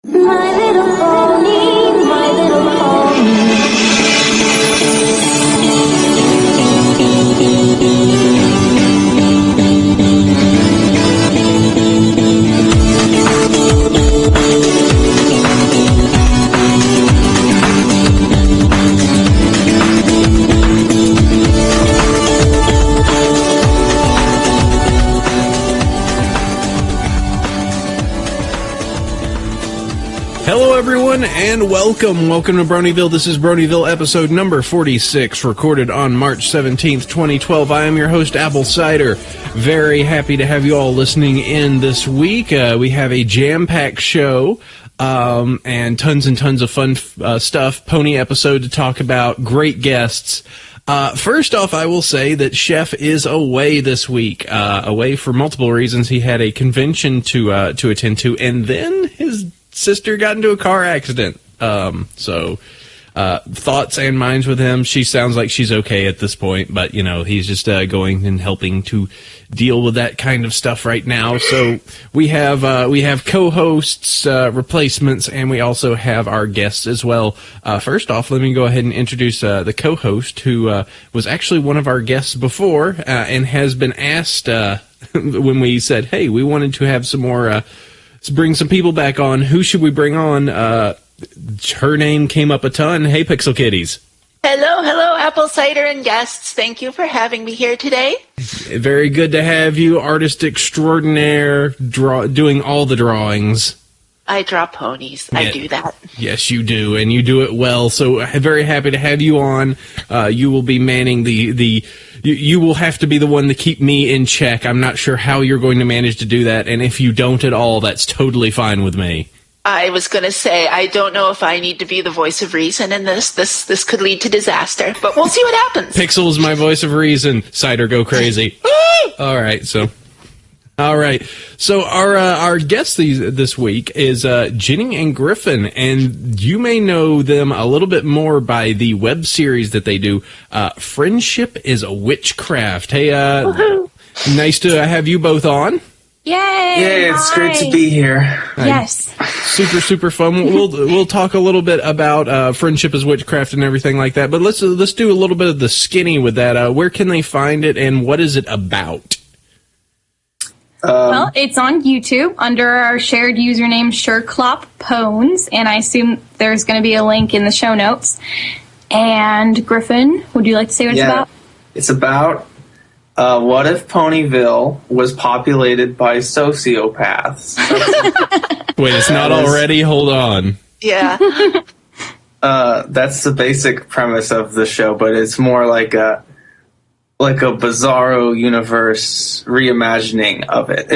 My little pony, my little pony. Hello everyone, and welcome to Bronyville. This is Bronyville episode number 46, recorded on March 17th, 2012. I am your host, Cider. Very happy to have you all listening in this week. We have a jam-packed show, and tons of fun stuff. Pony episode to talk about, great guests. First off, I will say that Chef is away this week, away for multiple reasons. He had a convention to attend to, and then his sister got into a car accident. Thoughts and minds with him. She sounds like she's okay at this point, but, you know, he's just going and helping to deal with that kind of stuff right now. So we have co-hosts, replacements, and we also have our guests as well. First off, let me go ahead and introduce the co-host, who was actually one of our guests before, and has been asked when we said, hey, we wanted to have some more let's bring some people back on. Who should we bring on? Her name came up a ton. Hey, Pixelkitties. Hello, Apple Cider and guests. Thank you for having me here today. Very good to have you, artist extraordinaire, doing all the drawings. I draw ponies. Yeah. I do that. Yes, you do, and you do it well. So very happy to have you on. You will be manning You will have to be the one to keep me in check. I'm not sure how you're going to manage to do that, and if you don't at all, that's totally fine with me. I was going to say, I don't know if I need to be the voice of reason in this. This could lead to disaster, but we'll see what happens. Pixel is my voice of reason. Cider, go crazy. All right, so our guest this week is Jenny and Griffin, and you may know them a little bit more by the web series that they do, Friendship is a Witchcraft. Hey, nice to have you both on. Yay! Yay! It's great to be here. Yes. Super fun. We'll talk a little bit about Friendship is Witchcraft and everything like that, but let's do a little bit of the skinny with that. Where can they find it, and what is it about? Well, it's on YouTube under our shared username SherclopPones, and I assume there's going to be a link in the show notes. And Griffin, would you like to say what it's about? It's about what if Ponyville was populated by sociopaths? Wait, it's not already? Hold on. Yeah. That's the basic premise of the show, but it's more like a bizarro universe reimagining of it.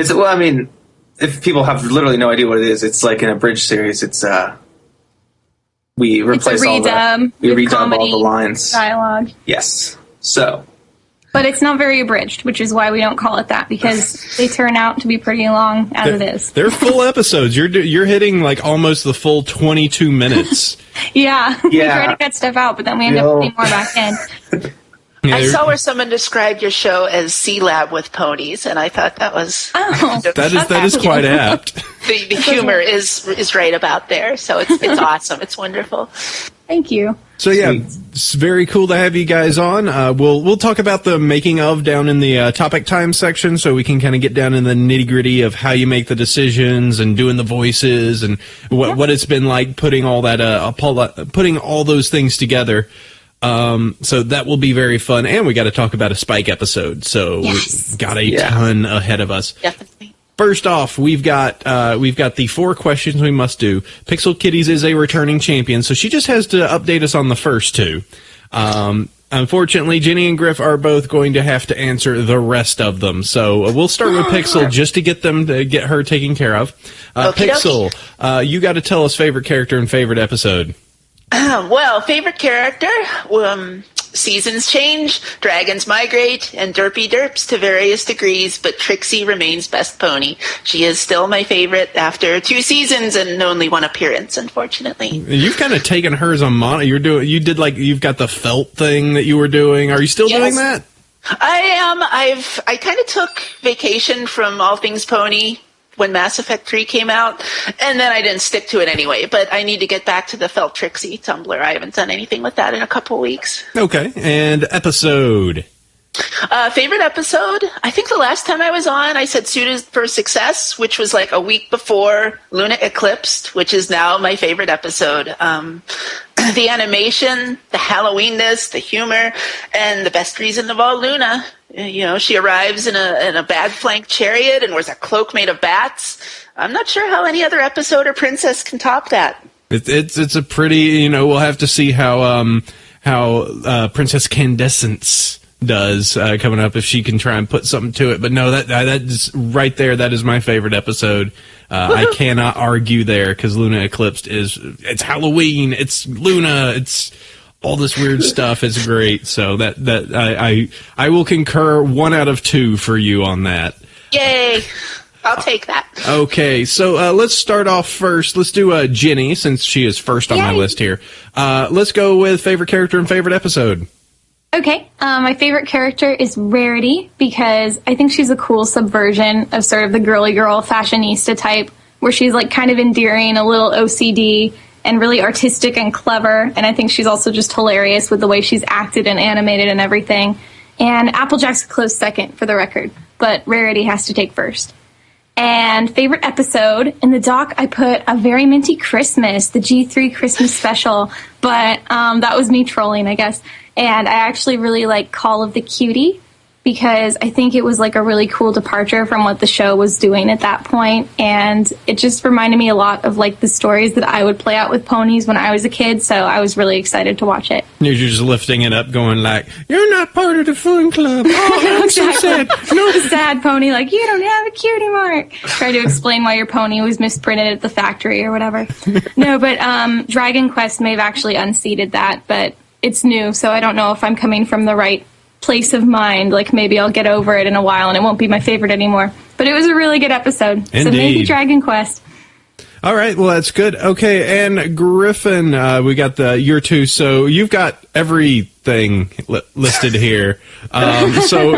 If people have literally no idea what it is, it's like in a bridge series. It's we replace all the redub all the lines, dialogue. Yes. So, but it's not very abridged, which is why we don't call it that, because they turn out to be pretty long as it is. They're full episodes. You're hitting like almost the full 22 minutes. Yeah. We try to cut stuff out, but then we end up putting more back in. I saw where someone described your show as C-Lab with ponies, and I thought that was that is quite apt. The humor is right about there, so it's awesome. It's wonderful. Thank you. So yeah, it's very cool to have you guys on. We'll talk about the making of down in the topic time section, so we can kind of get down in the nitty gritty of how you make the decisions and doing the voices and what it's been like putting all that putting all those things together. So that will be very fun, and we got to talk about a Spike episode. So we've got a ton ahead of us. Definitely. First off, we've got the 4 questions we must do. Pixelkitties is a returning champion, so she just has to update us on the first 2. Unfortunately, Jenny and Griff are both going to have to answer the rest of them. So we'll start with Pixel just to get her taken care of. Pixel, you got to tell us favorite character and favorite episode. Well, favorite character, seasons change, dragons migrate, and derpy derps to various degrees, but Trixie remains best pony. She is still my favorite after 2 seasons and only 1 appearance, unfortunately. You've kind of taken hers on mono. You've got the felt thing that you were doing. Are you still doing that? I am. I kind of took vacation from all things pony when Mass Effect 3 came out, and then I didn't stick to it anyway. But I need to get back to the Felt Trixie Tumblr. I haven't done anything with that in a couple weeks. Okay, and episode. Favorite episode? I think the last time I was on, I said Suited for Success, which was like a week before Luna Eclipsed, which is now my favorite episode. The animation, the Halloweenness, the humor, and the best reason of all, Luna. You know, she arrives in a bad flanked chariot and wears a cloak made of bats. I'm not sure how any other episode or princess can top that. It's a pretty, you know, we'll have to see how Princess Candescence does coming up, if she can try and put something to it. But no, that's right there. That is my favorite episode. I cannot argue there, because Luna Eclipsed it's Halloween, it's Luna, it's all this weird stuff. It's great. So I will concur 1 out of 2 for you on that. Yay! I'll take that. Okay, so let's start off first. Let's do Ginny, since she is first on my list here. Let's go with favorite character and favorite episode. Okay, my favorite character is Rarity, because I think she's a cool subversion of sort of the girly girl fashionista type, where she's like kind of endearing, a little OCD, and really artistic and clever. And I think she's also just hilarious with the way she's acted and animated and everything. And Applejack's a close second, for the record, but Rarity has to take first. And favorite episode, in the doc I put A Very Minty Christmas, the G3 Christmas special, but that was me trolling, I guess. And I actually really like Call of the Cutie, because I think it was like a really cool departure from what the show was doing at that point. And it just reminded me a lot of like the stories that I would play out with ponies when I was a kid. So I was really excited to watch it. You're just lifting it up going like, you're not part of the fun club. Oh, I'm so sad. No, sad pony, like, you don't have a cutie mark. Try to explain why your pony was misprinted at the factory or whatever. No, but Dragon Quest may have actually unseated that, but it's new, so I don't know if I'm coming from the right place of mind. Like, maybe I'll get over it in a while and it won't be my favorite anymore. But it was a really good episode. Indeed. So maybe Dragon Quest. All right, well, that's good. Okay, and Griffin, we got your 2, so you've got everything listed here. So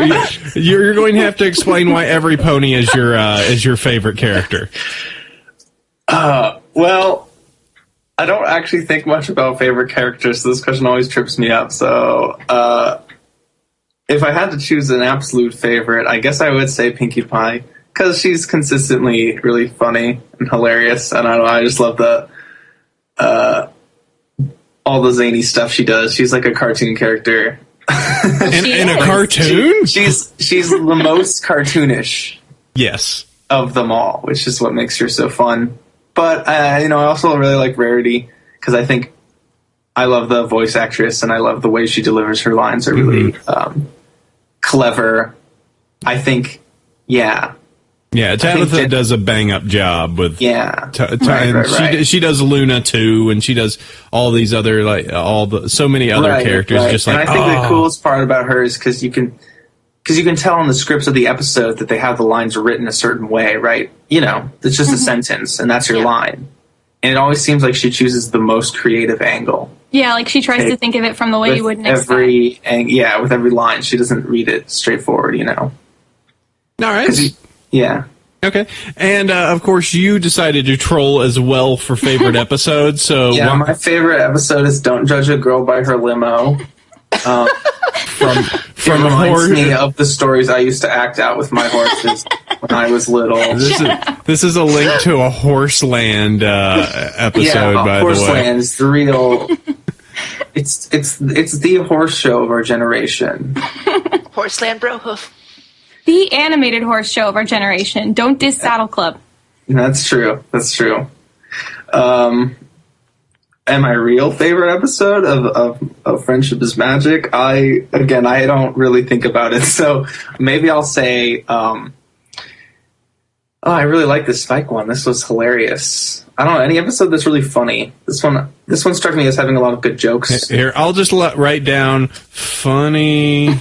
you're going to have to explain why every pony is your favorite character. Well, I don't actually think much about favorite characters, so this question always trips me up. So, if I had to choose an absolute favorite, I guess I would say Pinkie Pie, because she's consistently really funny and hilarious, and I don't know, I just love all the zany stuff she does. She's like a cartoon character. in a cartoon? She's the most cartoonish. Yes. Of them all, which is what makes her so fun. But, I also really like Rarity, because I think I love the voice actress, and I love the way she delivers her lines are really clever. I think, yeah. Yeah, Tabitha does a bang-up job with... Yeah. Right. She does Luna, too, and she does all these other, so many other characters. Right. Just like, and I think the coolest part about her is because you can tell in the scripts of the episode that they have the lines written a certain way, right? You know, it's just a sentence, and that's your line. And it always seems like she chooses the most creative angle. Yeah, like she tries to think of it from the way you wouldn't expect. With every line. She doesn't read it straightforward, you know. All right. Yeah. Okay. And, of course, you decided to troll as well for favorite episodes. So yeah, my favorite episode is Don't Judge a Girl by Her Limo. From reminds me of the stories I used to act out with my horses when I was little. This is a link to a Horseland episode, by the way. Horseland is the real. It's the horse show of our generation. Horseland Brohoof. The animated horse show of our generation. Don't diss Saddle Club. That's true. And my real favorite episode of Friendship is Magic, I don't really think about it, so maybe I'll say, I really like this Spike one. This was hilarious. I don't know, any episode that's really funny. This one struck me as having a lot of good jokes. Here, I'll just write down funny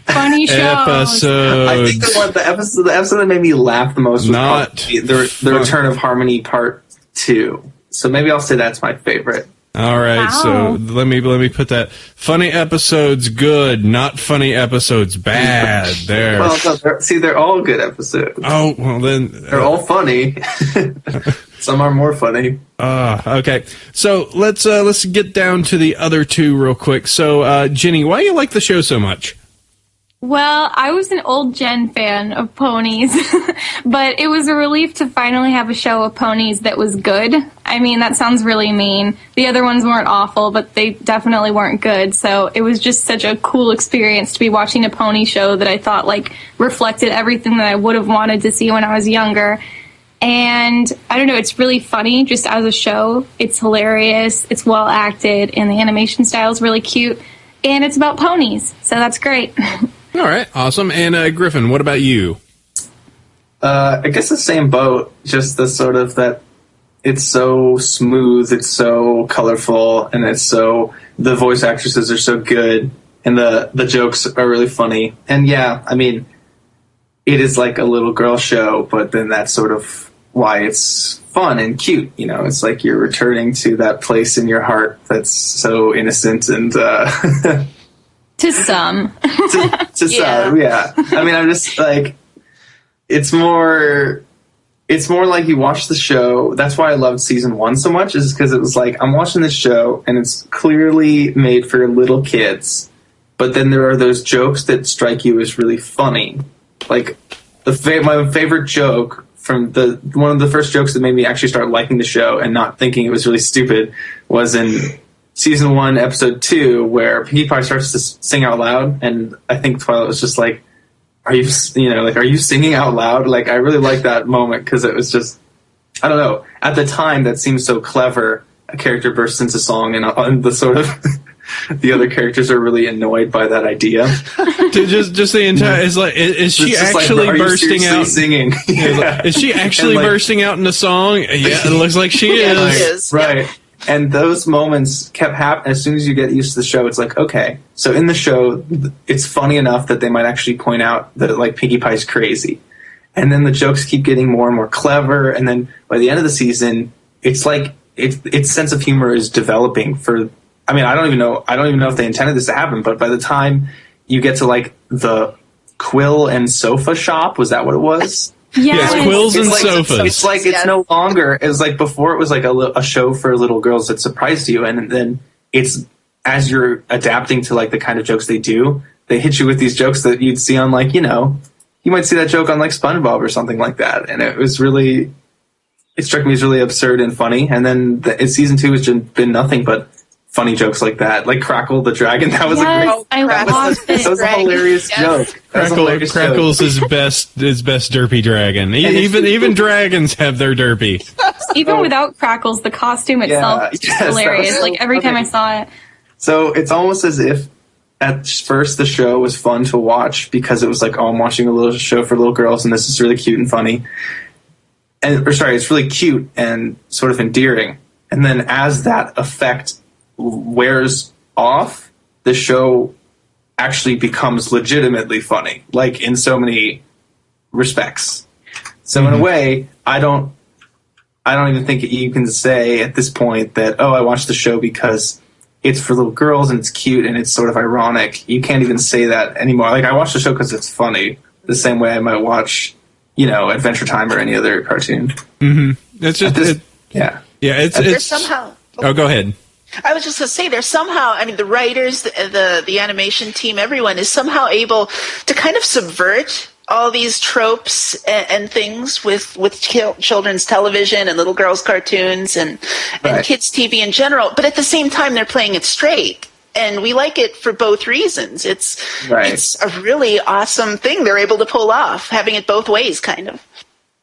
funny episodes. I think the episode that made me laugh the most was the Return of Harmony Part 2. So maybe I'll say that's my favorite. All right, Wow. so let me put that. Funny episodes good, not funny episodes bad. There. Well, no, they're all good episodes. Oh, well then. They're all funny. Some are more funny. Okay. So let's get down to the other two real quick. So, Jenny, why do you like the show so much? Well, I was an old Gen fan of ponies, but it was a relief to finally have a show of ponies that was good. I mean, that sounds really mean. The other ones weren't awful, but they definitely weren't good. So it was just such a cool experience to be watching a pony show that I thought like reflected everything that I would have wanted to see when I was younger. And I don't know, it's really funny just as a show. It's hilarious, it's well acted, and the animation style is really cute. And it's about ponies, so that's great. All right, awesome. And Griffin, what about you? I guess the same boat, just the sort of that it's so smooth, it's so colorful, and the voice actresses are so good, and the jokes are really funny. And yeah, I mean, it is like a little girl show, but then that's sort of why it's fun and cute. You know, it's like you're returning to that place in your heart that's so innocent and To some. to some, yeah. I mean, I'm just like, it's more like you watch the show. That's why I loved season 1 so much, is because it was like, I'm watching this show and it's clearly made for little kids, but then there are those jokes that strike you as really funny. Like, my favorite joke from one of the first jokes that made me actually start liking the show and not thinking it was really stupid was in season 1, episode 2, where Pinkie Pie starts to sing out loud, and I think Twilight was just like, are you singing out loud? Like, I really liked that moment, because it was just, I don't know, at the time that seemed so clever. A character bursts into song, and the sort of the other characters are really annoyed by that idea. just the entire is she actually like, bursting out singing? Yeah. Is she actually bursting out in a song? Yeah, it looks like she is. Right. And those moments kept happening. As soon as you get used to the show, it's like, okay, so in the show, it's funny enough that they might actually point out that like Pinkie Pie's crazy, and then the jokes keep getting more and more clever, and then by the end of the season, it's like its sense of humor is developing. I mean, I don't even know if they intended this to happen, but by the time you get to like the quill and sofa shop, was that what it was? Yes, quills and sofas. It's like it's no longer. It was like before. It was like a show for little girls that surprised you, and then it's as you're adapting to like the kind of jokes they do, they hit you with these jokes that you'd see on like, you know, you might see that joke on like SpongeBob or something like that, and it struck me as really absurd and funny. And then season 2 has been nothing but funny jokes like that, like Crackle the Dragon. That was that was a hilarious joke. Crackle's his best derpy dragon. Even dragons have their derpy. Even without Crackles, the costume itself is hilarious. Like every time I saw it. So it's almost as if at first the show was fun to watch because it was like, oh, I'm watching a little show for little girls and this is really cute and funny. It's really cute and sort of endearing. And then as that effect wears off, the show actually becomes legitimately funny, like in so many respects. So in a way, I don't even think you can say at this point that, oh, I watched the show because it's for little girls and it's cute and it's sort of ironic. You can't even say that anymore. Like, I watched the show because it's funny, the same way I might watch, you know, Adventure Time or any other cartoon. Mm-hmm. It's just There's somehow. Oh, go ahead. I was just going to say, there's somehow, I mean, the writers, the animation team, everyone is somehow able to kind of subvert all these tropes and things with children's television and little girls' cartoons and kids' TV in general. But at the same time, they're playing it straight. And we like it for both reasons. It's a really awesome thing they're able to pull off, having it both ways, kind of.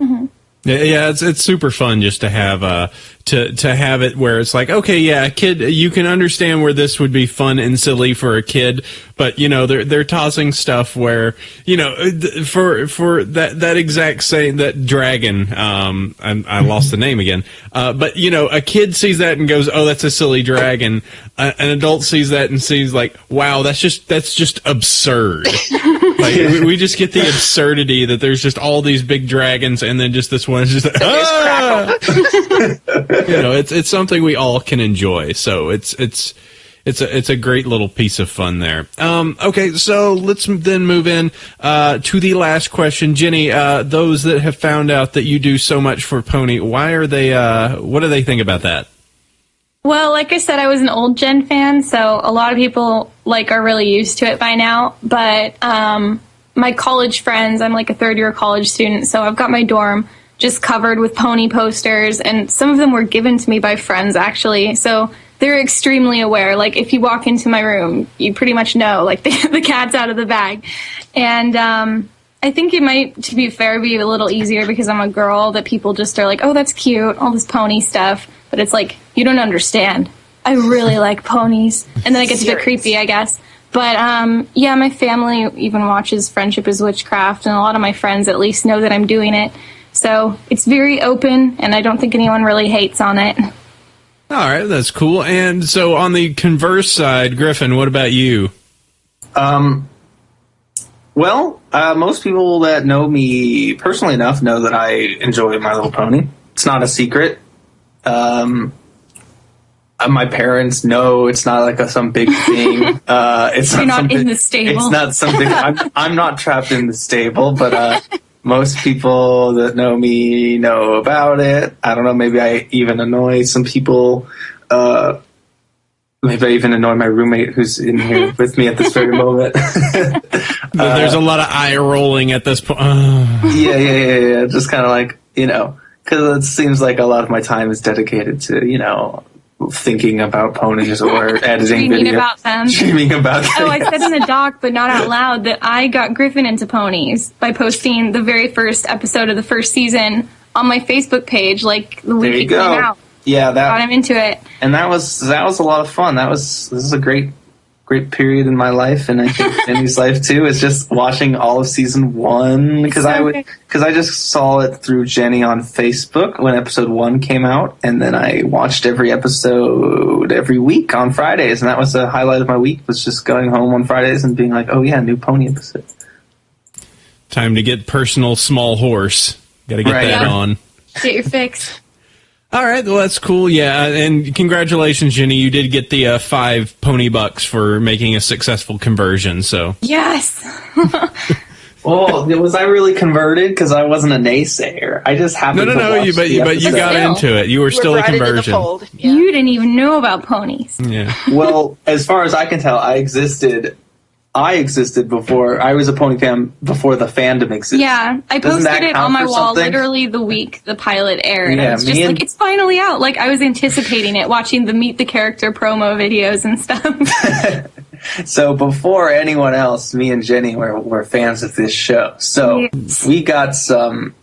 Mm-hmm. Yeah, it's super fun just to have to have it where it's like, okay, yeah, a kid, you can understand where this would be fun and silly for a kid, but you know they're tossing stuff where, you know, for that exact same, that dragon, I lost the name again, but you know, a kid sees that and goes, oh, that's a silly dragon. An adult sees that and sees like, wow, that's just absurd. Like we just get the absurdity that there's just all these big dragons, and then just this one is just it's something we all can enjoy. So it's a great little piece of fun there. Okay, so let's then move in to the last question. Jenny, those that have found out that you do so much for Pony, why are they? What do they think about that? Well, like I said, I was an old Gen fan, so a lot of people are really used to it by now. But my college friends, I'm like a third-year college student, so I've got my dorm just covered with Pony posters, and some of them were given to me by friends, actually. So they're extremely aware. Like, if you walk into my room, you pretty much know, the cat's out of the bag. And I think it might, to be fair, be a little easier because I'm a girl, that people just are like, oh, that's cute, all this pony stuff. But it's like, you don't understand. I really like ponies. And then it gets a bit creepy, I guess. But, yeah, my family even watches Friendship is Witchcraft, and a lot of my friends at least know that I'm doing it. So it's very open, and I don't think anyone really hates on it. All right, that's cool. And so on the converse side, Griffin, what about you? Well, most people that know me personally enough know that I enjoy My Little Pony. It's not a secret. My parents know it's not some big thing. It's You're not in the stable. It's not something. I'm not trapped in the stable, but most people that know me know about it. I don't know. Maybe I even annoy some people. Maybe I even annoy my roommate who's in here with me at this very moment. There's a lot of eye rolling at this point. Yeah. Just kind of because it seems like a lot of my time is dedicated to, thinking about ponies or editing Dreaming about them. Dreaming about them. Oh, I said in the doc, but not out loud, that I got Griffin into ponies by posting the very first episode of the first season on my Facebook page, the week it came out. Yeah, got him into it. And that was a lot of fun. This is a great period in my life, and I think Jenny's life too. Is just watching all of season 1 because I just saw it through Jenny on Facebook when episode 1 came out, and then I watched every episode every week on Fridays, and that was the highlight of my week. Was just going home on Fridays and being like, oh yeah, new pony episode. Time to get personal small horse. Got to get that on. Get your fix. All right, well, that's cool, yeah, and congratulations, Jenny. You did get the $5 pony bucks for making a successful conversion, so. Yes! Well, was I really converted? Because I wasn't a naysayer. I just happened to watch but you got into it. You were still a conversion. Yeah. You didn't even know about ponies. Yeah. Well, as far as I can tell, I existed before. I was a pony fan before the fandom existed. Yeah, I posted it on my wall literally the week the pilot aired. Yeah, it's just it's finally out. I was anticipating it, watching the Meet the Character promo videos and stuff. So before anyone else, me and Jenny were fans of this show. So we got some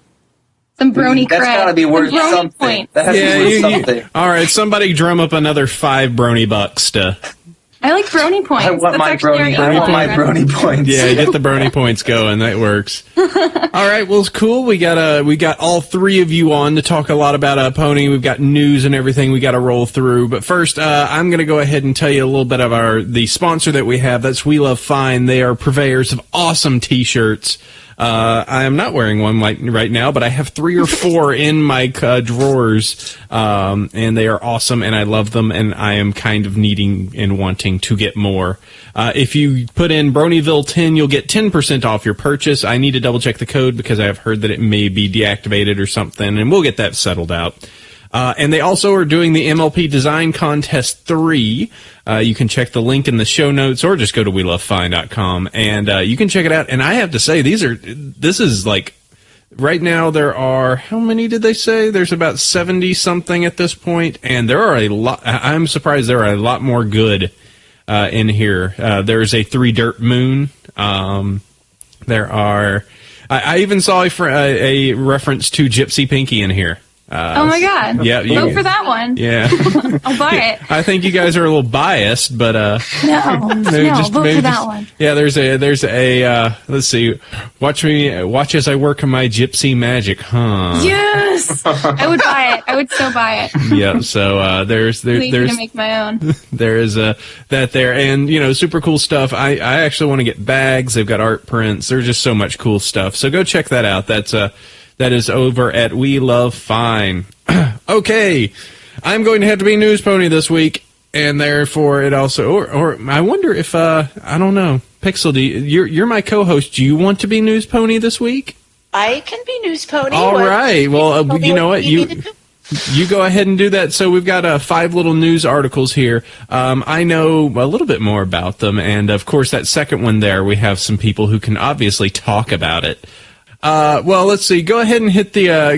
Brony cred. That's got to be worth something. That has to be worth something. All right, somebody drum up another $5 Brony bucks to... I like Brony points. I want my Brony points. Yeah, get the Brony points going. That works. All right, well, it's cool. We got all three of you on to talk a lot about Pony. We've got news and everything we got to roll through. But first, I'm going to go ahead and tell you a little bit of the sponsor that we have. That's We Love Fine. They are purveyors of awesome T-shirts. I am not wearing one right now, but I have 3 or 4 in my drawers, and they are awesome, and I love them, and I am kind of needing and wanting to get more. If you put in Bronyville 10, you'll get 10% off your purchase. I need to double-check the code because I have heard that it may be deactivated or something, and we'll get that settled out. And they also are doing the MLP Design Contest 3. You can check the link in the show notes or just go to welovefine.com and you can check it out. And I have to say, this is like, right now there are, how many did they say? There's about 70-something at this point, and there are a lot. I'm surprised there are a lot more good in here. There's a 3 Dirt Moon. There are, I even saw a reference to Gypsy Pinky in here. Oh my god! Yeah, vote for that one. Yeah, I'll buy it. I think you guys are a little biased, but no, vote for that one. Yeah, there's a let's see, watch as I work on my gypsy magic, huh? Yes, I would buy it. I would still buy it. Yeah, so there's to make my own. There is that there, and super cool stuff. I actually want to get bags. They've got art prints. There's just so much cool stuff. So go check that out. That is over at We Love Fine. Okay, I'm going to have to be News Pony this week, and therefore it also, or I wonder if I don't know, Pixel, you're my co-host. Do you want to be News Pony this week? I can be News Pony. All right. Well, you know what you go ahead and do that. So we've got 5 little news articles here. I know a little bit more about them, and of course that second one there, we have some people who can obviously talk about it. Well, let's see. Go ahead and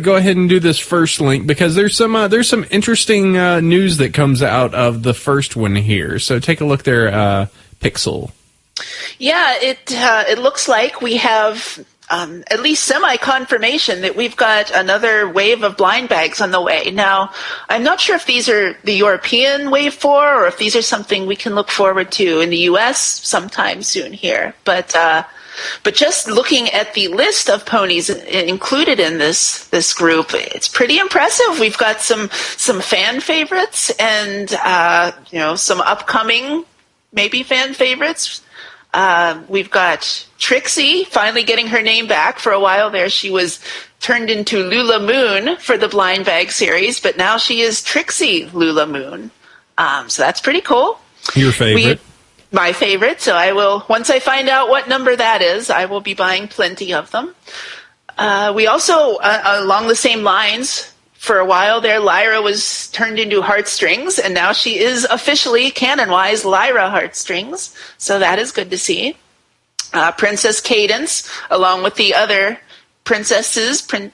go ahead and do this first link, because there's some interesting news that comes out of the first one here. So take a look there, Pixel. Yeah, it looks like we have at least semi-confirmation that we've got another wave of blind bags on the way. Now, I'm not sure if these are the European wave 4 or if these are something we can look forward to in the U.S. sometime soon here. But just looking at the list of ponies included in this group, it's pretty impressive. We've got some fan favorites and some upcoming maybe fan favorites. We've got Trixie finally getting her name back. For a while there, she was turned into Lula Moon for the Blind Bag series, but now she is Trixie Lula Moon. So that's pretty cool. Your favorite? My favorite, so I will, once I find out what number that is, I will be buying plenty of them. We also, along the same lines, for a while there, Lyra was turned into Heartstrings, and now she is officially, canon-wise, Lyra Heartstrings, so that is good to see. Princess Cadence, along with the other princesses are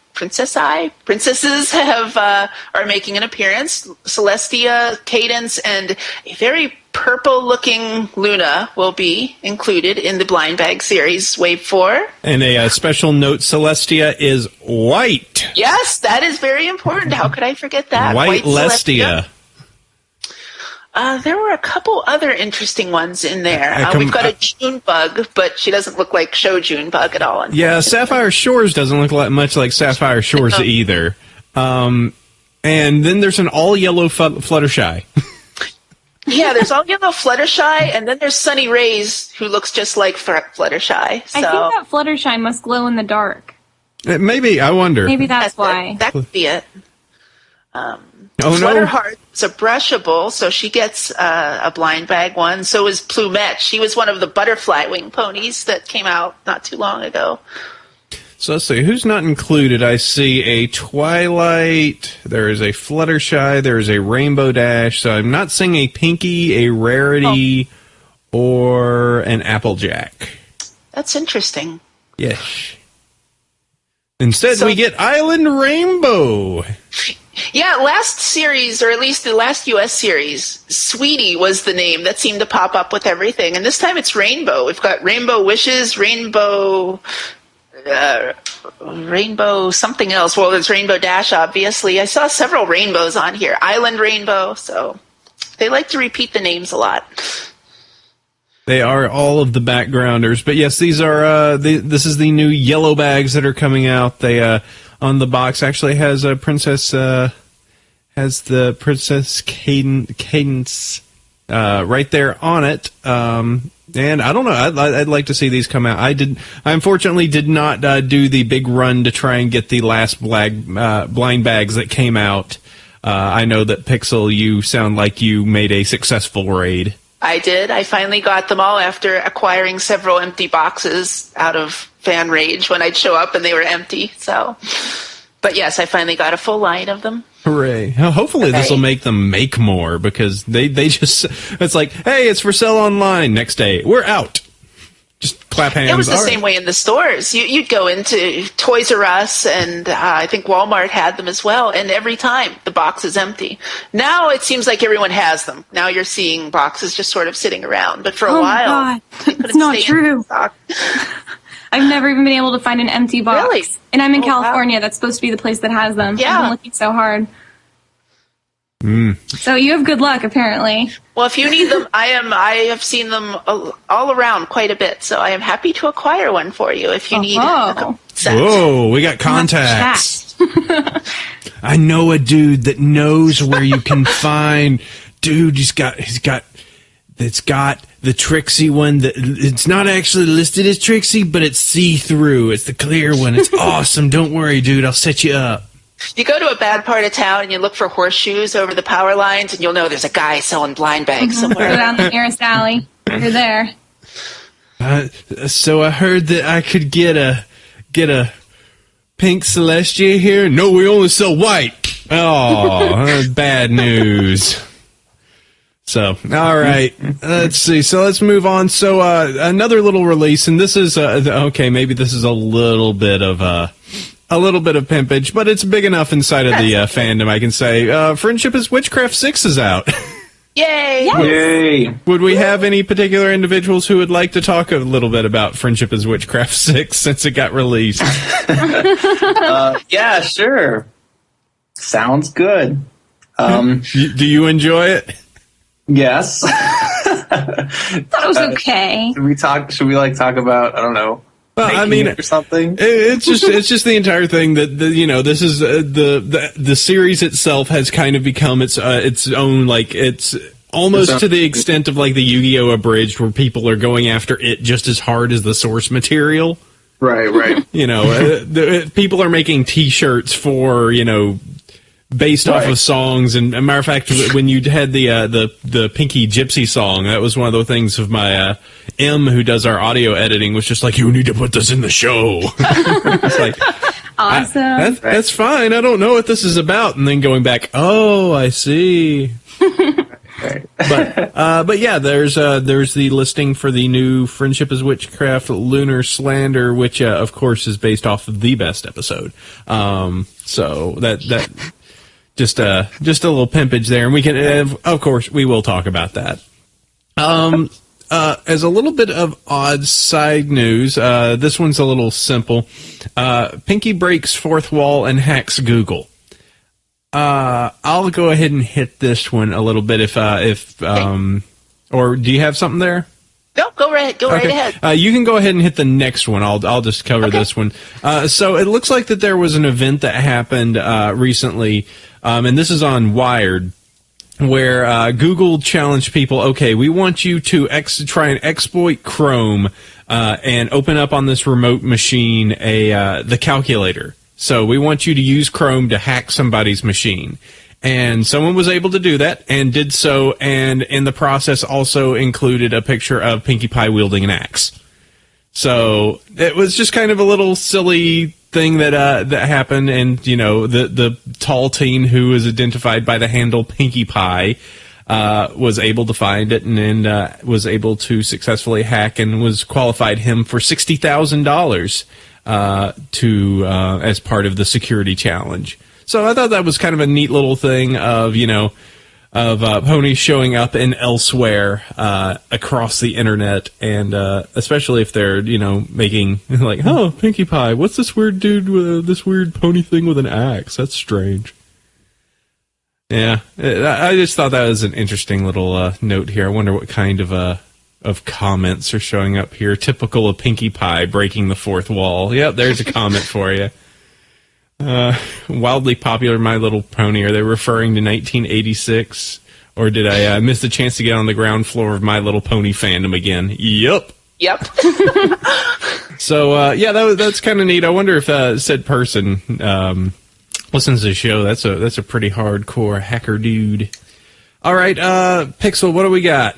making an appearance. Celestia, Cadence, and a very purple-looking Luna will be included in the Blind Bag series Wave 4. And a special note, Celestia is white. Yes, that is very important. How could I forget that? White Celestia. There were a couple other interesting ones in there. We've got a June Bug, but she doesn't look like Show June Bug at all. Yeah, Sapphire Shores doesn't look much like Sapphire Shores either. And then there's an all-yellow Fluttershy. Yeah, there's all-yellow Fluttershy, and then there's Sunny Rays, who looks just like Fluttershy. So. I think that Fluttershy must glow in the dark. Maybe, I wonder. Maybe that's why. That could be it. Flutterheart is a brushable, so she gets a blind bag one. So is Plumette. She was one of the butterfly wing ponies that came out not too long ago. So let's see, who's not included? I see a Twilight, there is a Fluttershy, there is a Rainbow Dash, so I'm not seeing a Pinky, a Rarity, or an Applejack. That's interesting. Yes. Instead, we get Island Rainbow. Yeah, last series, or at least the last U.S. series, Sweetie was the name that seemed to pop up with everything. And this time it's Rainbow. We've got Rainbow Wishes, Rainbow something else. Well, there's Rainbow Dash, obviously. I saw several rainbows on here. Island Rainbow. So they like to repeat the names a lot. They are all of the backgrounders. But yes, these are this is the new yellow bags that are coming out. They on the box actually has a princess has the Princess Cadence right there on it. And I don't know. I'd like to see these come out. I unfortunately did not do the big run to try and get the last blind bags that came out. I know that Pixel, you sound like you made a successful raid. I did. I finally got them all after acquiring several empty boxes out of fan rage when I'd show up and they were empty. So, but yes, I finally got a full line of them. Hooray. Hopefully this will make them make more, because they just, it's like, hey, it's for sale online. Next day, we're out. Just clap hands. It was the same way in the stores. You'd go into Toys R Us, and I think Walmart had them as well, and every time the box is empty. Now it seems like everyone has them. Now you're seeing boxes just sort of sitting around, but for a while, God. It's not true. I've never even been able to find an empty box. Really? And I'm in Oh, California. Wow. That's supposed to be the place that has them. Yeah. I've been looking so hard. So you have good luck, apparently. Well, if you need them, I have seen them all around quite a bit, so I am happy to acquire one for you if you need a set. Whoa, we got contacts. I know a dude that knows where you can find. Dude, it's got the Trixie one that it's not actually listed as Trixie, but it's see-through. It's the clear one. It's awesome. Don't worry, dude. I'll set you up. You go to a bad part of town and you look for horseshoes over the power lines, and you'll know there's a guy selling blind bags somewhere. Go down the nearest alley. You're there. So I heard that I could get a pink Celestia here. No, we only sell white. Oh, bad news. So, all right, let's see. So let's move on. So another little release, and this is okay. Maybe this is a little bit of pimpage, but it's big enough inside of the fandom. I can say, Friendship is Witchcraft 6 is out. Yay! Yes. Yay! Would we have any particular individuals who would like to talk a little bit about Friendship is Witchcraft 6 since it got released? Yeah, sure. Sounds good. Do you enjoy it? Yes. Thought it was okay. Should we talk about, I don't know, Well, I making mean, it or something? it's just the entire thing that this is the series itself has kind of become its own, like, it's almost to the extent of like the Yu-Gi-Oh! Abridged, where people are going after it just as hard as the source material. Right. People are making T-shirts for based off of songs, and a matter of fact, when you had the Pinky Gypsy song, that was one of the things of my M, who does our audio editing, was just like, you need to put this in the show. It's like, Awesome. that's fine. I don't know what this is about, and then going back, oh, I see. Right. But yeah, there's the listing for the new Friendship is Witchcraft Lunar Slander, which of course is based off of the best episode. So that. Just a little pimpage there, and we can, of course, we will talk about that. As a little bit of odd side news, this one's a little simple. Pinky breaks fourth wall and hacks Google. I'll go ahead and hit this one a little bit or do you have something there? No, go right ahead. You can go ahead and hit the next one. I'll just cover this one. So it looks like that there was an event that happened recently, and this is on Wired, where Google challenged people. Okay, we want you to try and exploit Chrome and open up on this remote machine the calculator. So we want you to use Chrome to hack somebody's machine. And someone was able to do that and did so, and in the process also included a picture of Pinkie Pie wielding an axe. So it was just kind of a little silly thing that happened, and the tall teen who is identified by the handle Pinkie Pie was able to find it and was able to successfully hack, and was qualified him for $60,000 as part of the security challenge. So I thought that was kind of a neat little thing of ponies showing up in elsewhere across the internet, and especially if they're making like, oh, Pinkie Pie, what's this weird dude with this weird pony thing with an axe? That's strange. Yeah, I just thought that was an interesting little note here. I wonder what kind of comments are showing up here. Typical of Pinkie Pie breaking the fourth wall. Yep, there's a comment for you. Wildly popular My Little Pony. Are they referring to 1986? Or did I miss the chance to get on the ground floor of My Little Pony fandom again? Yep. So, yeah, that's kind of neat. I wonder if said person listens to the show. That's a pretty hardcore hacker dude. All right, Pixel, what do we got?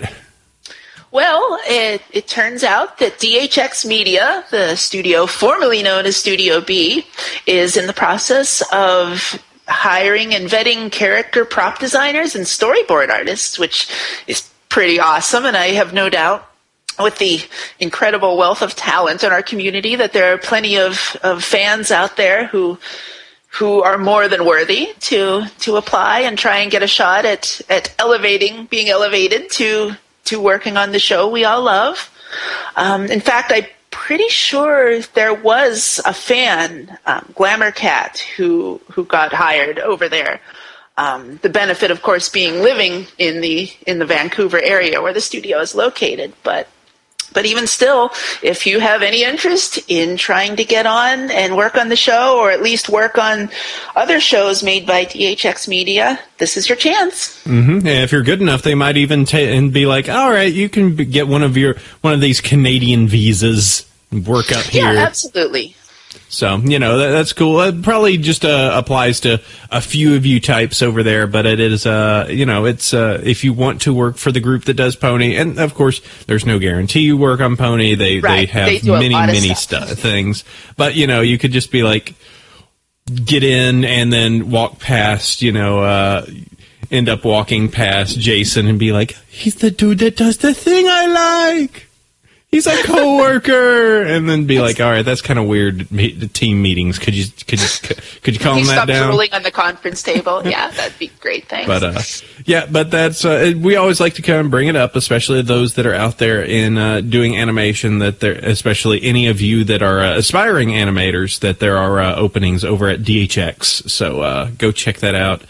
Well, it turns out that DHX Media, the studio formerly known as Studio B, is in the process of hiring and vetting character prop designers and storyboard artists, which is pretty awesome. And I have no doubt, with the incredible wealth of talent in our community, that there are plenty of fans out there who are more than worthy to apply and try and get a shot at being elevated to working on the show we all love. In fact, I'm pretty sure there was a fan, Glamour Cat, who got hired over there. The benefit, of course, being living in the Vancouver area where the studio is located. But even still, if you have any interest in trying to get on and work on the show, or at least work on other shows made by DHX Media, this is your chance. Mm-hmm. And if you're good enough, they might even and be like, "All right, you can get one of these Canadian visas, and work up here." Yeah, absolutely. So, that's cool. It probably just applies to a few of you types over there, but it is, it's if you want to work for the group that does Pony, and of course, there's no guarantee you work on Pony. They have many things, but, you could just be like, get in and then walk past, end up walking past Jason and be like, he's the dude that does the thing I like. He's a coworker, and then be like, "All right, that's kind of weird." Team meetings. Could you calm that down? Stop drooling on the conference table. Yeah, that'd be great. Thanks. But that's we always like to kind of bring it up, especially those that are out there in doing animation. That there, especially any of you that are aspiring animators, that there are openings over at DHX. So go check that out.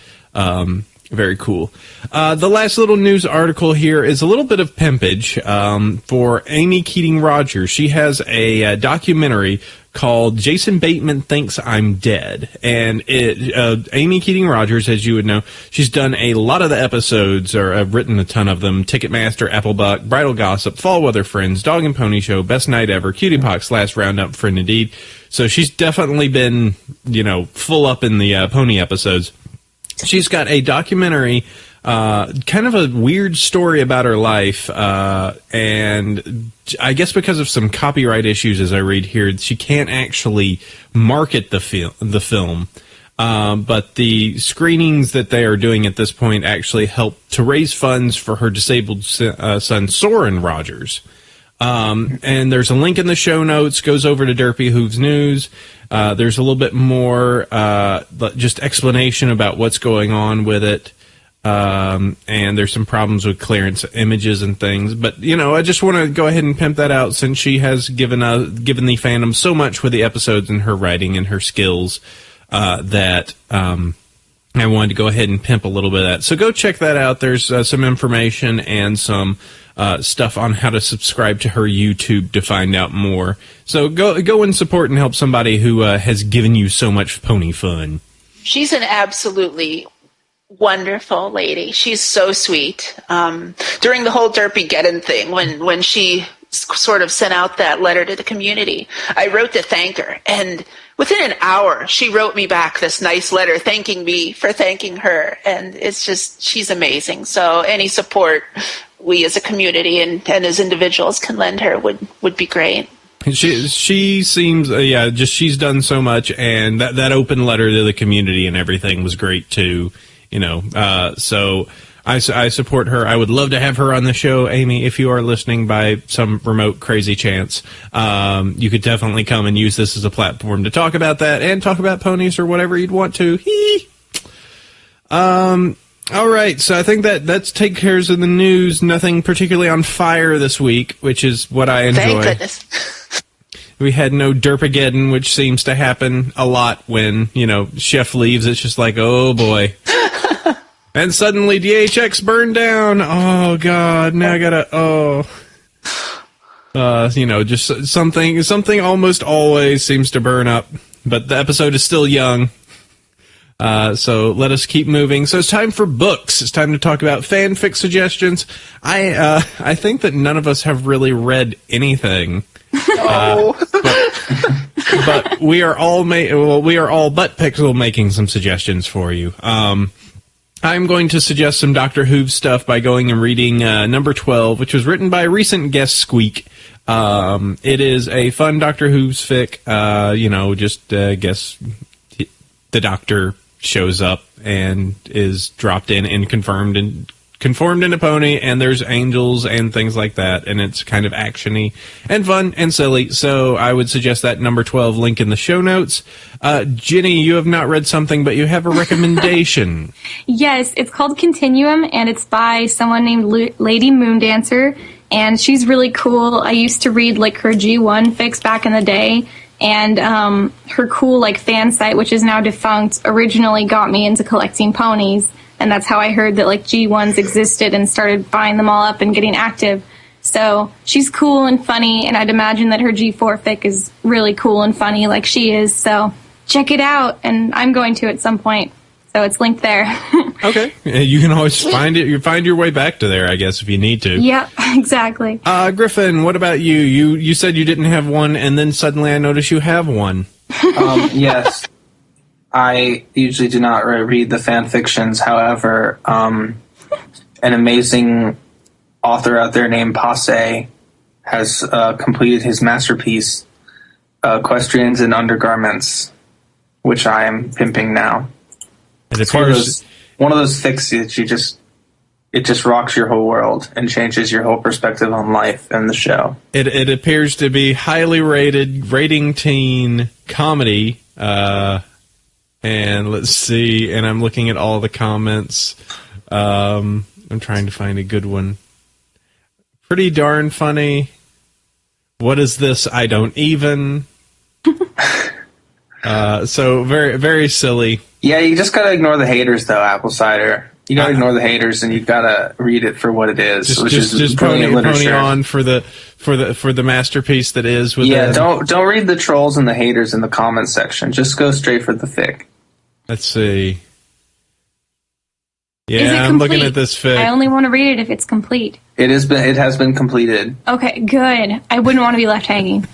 Very cool. The last little news article here is a little bit of pimpage for Amy Keating Rogers. She has a documentary called Jason Bateman Thinks I'm Dead. And Amy Keating Rogers, as you would know, she's done a lot of the episodes, or written a ton of them: Ticketmaster, Applebuck, Bridal Gossip, Fall Weather Friends, Dog and Pony Show, Best Night Ever, Cutie Pox, Last Roundup, Friend Indeed. So she's definitely been, full up in the Pony episodes. She's got a documentary, kind of a weird story about her life, and I guess because of some copyright issues, as I read here, she can't actually market the film. But the screenings that they are doing at this point actually help to raise funds for her disabled son, Soren Rogers. And there's a link in the show notes, goes over to Derpy Hooves News. There's a little bit more just explanation about what's going on with it. And there's some problems with clearance images and things. But, I just want to go ahead and pimp that out, since she has given the fandom so much with the episodes and her writing and her skills that I wanted to go ahead and pimp a little bit of that. So go check that out. There's some information and some stuff on how to subscribe to her YouTube to find out more. So go and support and help somebody who has given you so much pony fun. She's an absolutely wonderful lady. She's so sweet. During the whole Derpy Geddon thing, when she sort of sent out that letter to the community, I wrote to thank her, and within an hour, she wrote me back this nice letter thanking me for thanking her, and it's just, she's amazing. So any support we as a community and as individuals can lend her would be great. She seems, she's done so much, and that open letter to the community and everything was great too, so I support her. I would love to have her on the show, Amy, if you are listening by some remote crazy chance. You could definitely come and use this as a platform to talk about that and talk about ponies or whatever you'd want to. All right, so I think that's take care of the news. Nothing particularly on fire this week, which is what I enjoy. Thank goodness. We had no Derpageddon, which seems to happen a lot when, Chef leaves. It's just like, oh boy. And suddenly DHX burned down. Oh God, now I gotta, just something almost always seems to burn up. But the episode is still young. So let us keep moving. So it's time for books. It's time to talk about fanfic suggestions. I think that none of us have really read anything. No. But we are all but Pixel making some suggestions for you. I'm going to suggest some Doctor Who stuff by going and reading number 12, which was written by recent guest Squeak. It is a fun Doctor Who's fic. Guess the Doctor shows up and is dropped in and conformed into Pony, and there's angels and things like that, and it's kind of actiony and fun and silly. So I would suggest that number 12, link in the show notes. Ginny, you have not read something, but you have a recommendation. Yes, it's called Continuum, and it's by someone named Lady Moondancer, and she's really cool. I used to read like her G1 fics back in the day, and her cool like fan site, which is now defunct, originally got me into collecting ponies, and that's how I heard that like G1s existed and started buying them all up and getting active. So she's cool and funny, and I'd imagine that her G4 fic is really cool and funny like she is. So check it out, and I'm going to at some point. So it's linked there. Okay. You can always find it. You find your way back to there, I guess, if you need to. Yep, exactly. Griffin, what about you? You said you didn't have one, and then suddenly I noticed you have one. Yes. I usually do not read the fan fictions. However, an amazing author out there named Passe has completed his masterpiece, Equestrians in Undergarments, which I am pimping now. It's one of those fics that it just rocks your whole world and changes your whole perspective on life and the show. It appears to be highly rating teen comedy. And let's see. And I'm looking at all the comments. I'm trying to find a good one. Pretty darn funny. What is this? I don't even. So very, very silly. Yeah, you just gotta ignore the haters, though, Apple Cider. You gotta ignore the haters, and you gotta read it for what it is. Just pony on for the masterpiece that is. Yeah, don't read the trolls and the haters in the comments section. Just go straight for the fic. Let's see. Yeah, I'm looking at this fic. I only want to read it if it's complete. It has been completed. Okay, good. I wouldn't want to be left hanging.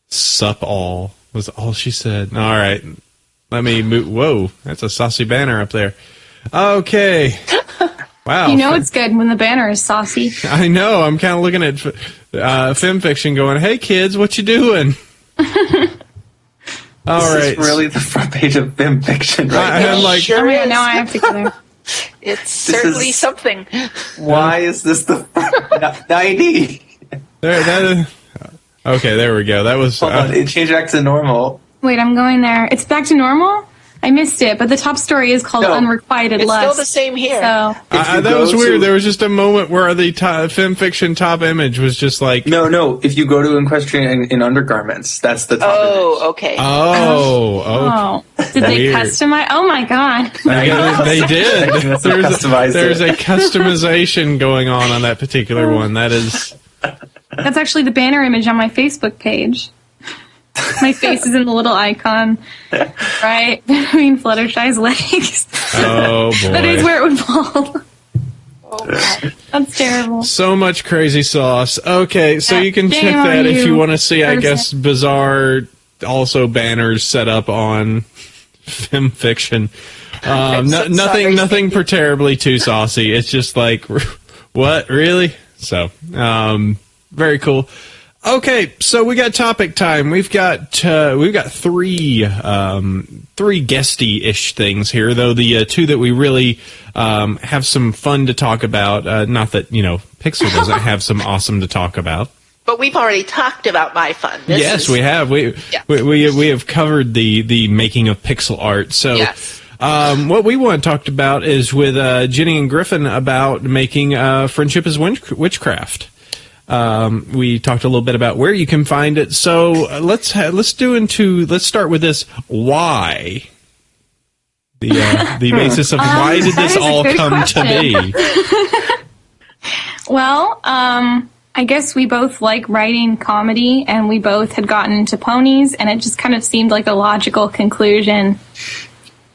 Sup all was all she said. All right. Let me move. Whoa, that's a saucy banner up there. Okay. Wow. You know it's good when the banner is saucy. I know. I'm kind of looking at film fiction going, hey, kids, what you doing? All right. This is really the front page of film fiction right now. I'm like, sure is. Now I have to go there. It's certainly something. Why is this the 90? Okay, there we go. That was... Hold on, it changed back to normal. Wait, I'm going there. It's back to normal? I missed it, but the top story is called Unrequited Lust. It's still the same here. So. That was weird. There was just a moment where the film fiction top image was just like... No. If you go to Equestrian in Undergarments, that's the top image. Okay. Oh. Did they customize? Oh, my God. They did. There's a customization going on that particular one. That is... That's actually the banner image on my Facebook page. My face is in the little icon, right between Fluttershy's legs. Oh, boy. That is where it would fall. Oh, God. That's terrible. So much crazy sauce. Okay, so you can check that if you want to see, I guess, bizarre also banners set up on film fiction. Nothing terribly too saucy. It's just like, what, really? So, very cool. Okay, so we got topic time. We've got three guesty-ish things here, though the two that we really have some fun to talk about. Not that Pixel doesn't have some awesome to talk about. But we've already talked about my fun. Yes, we have. We have covered the making of pixel art. So. Yes. What we want to talk about is with Jenny and Griffin about making Friendship is Witchcraft. We talked a little bit about where you can find it. So let's start with this. Why? The basis of why did this all come to be? Well, I guess we both like writing comedy, and we both had gotten into ponies, and it just kind of seemed like a logical conclusion.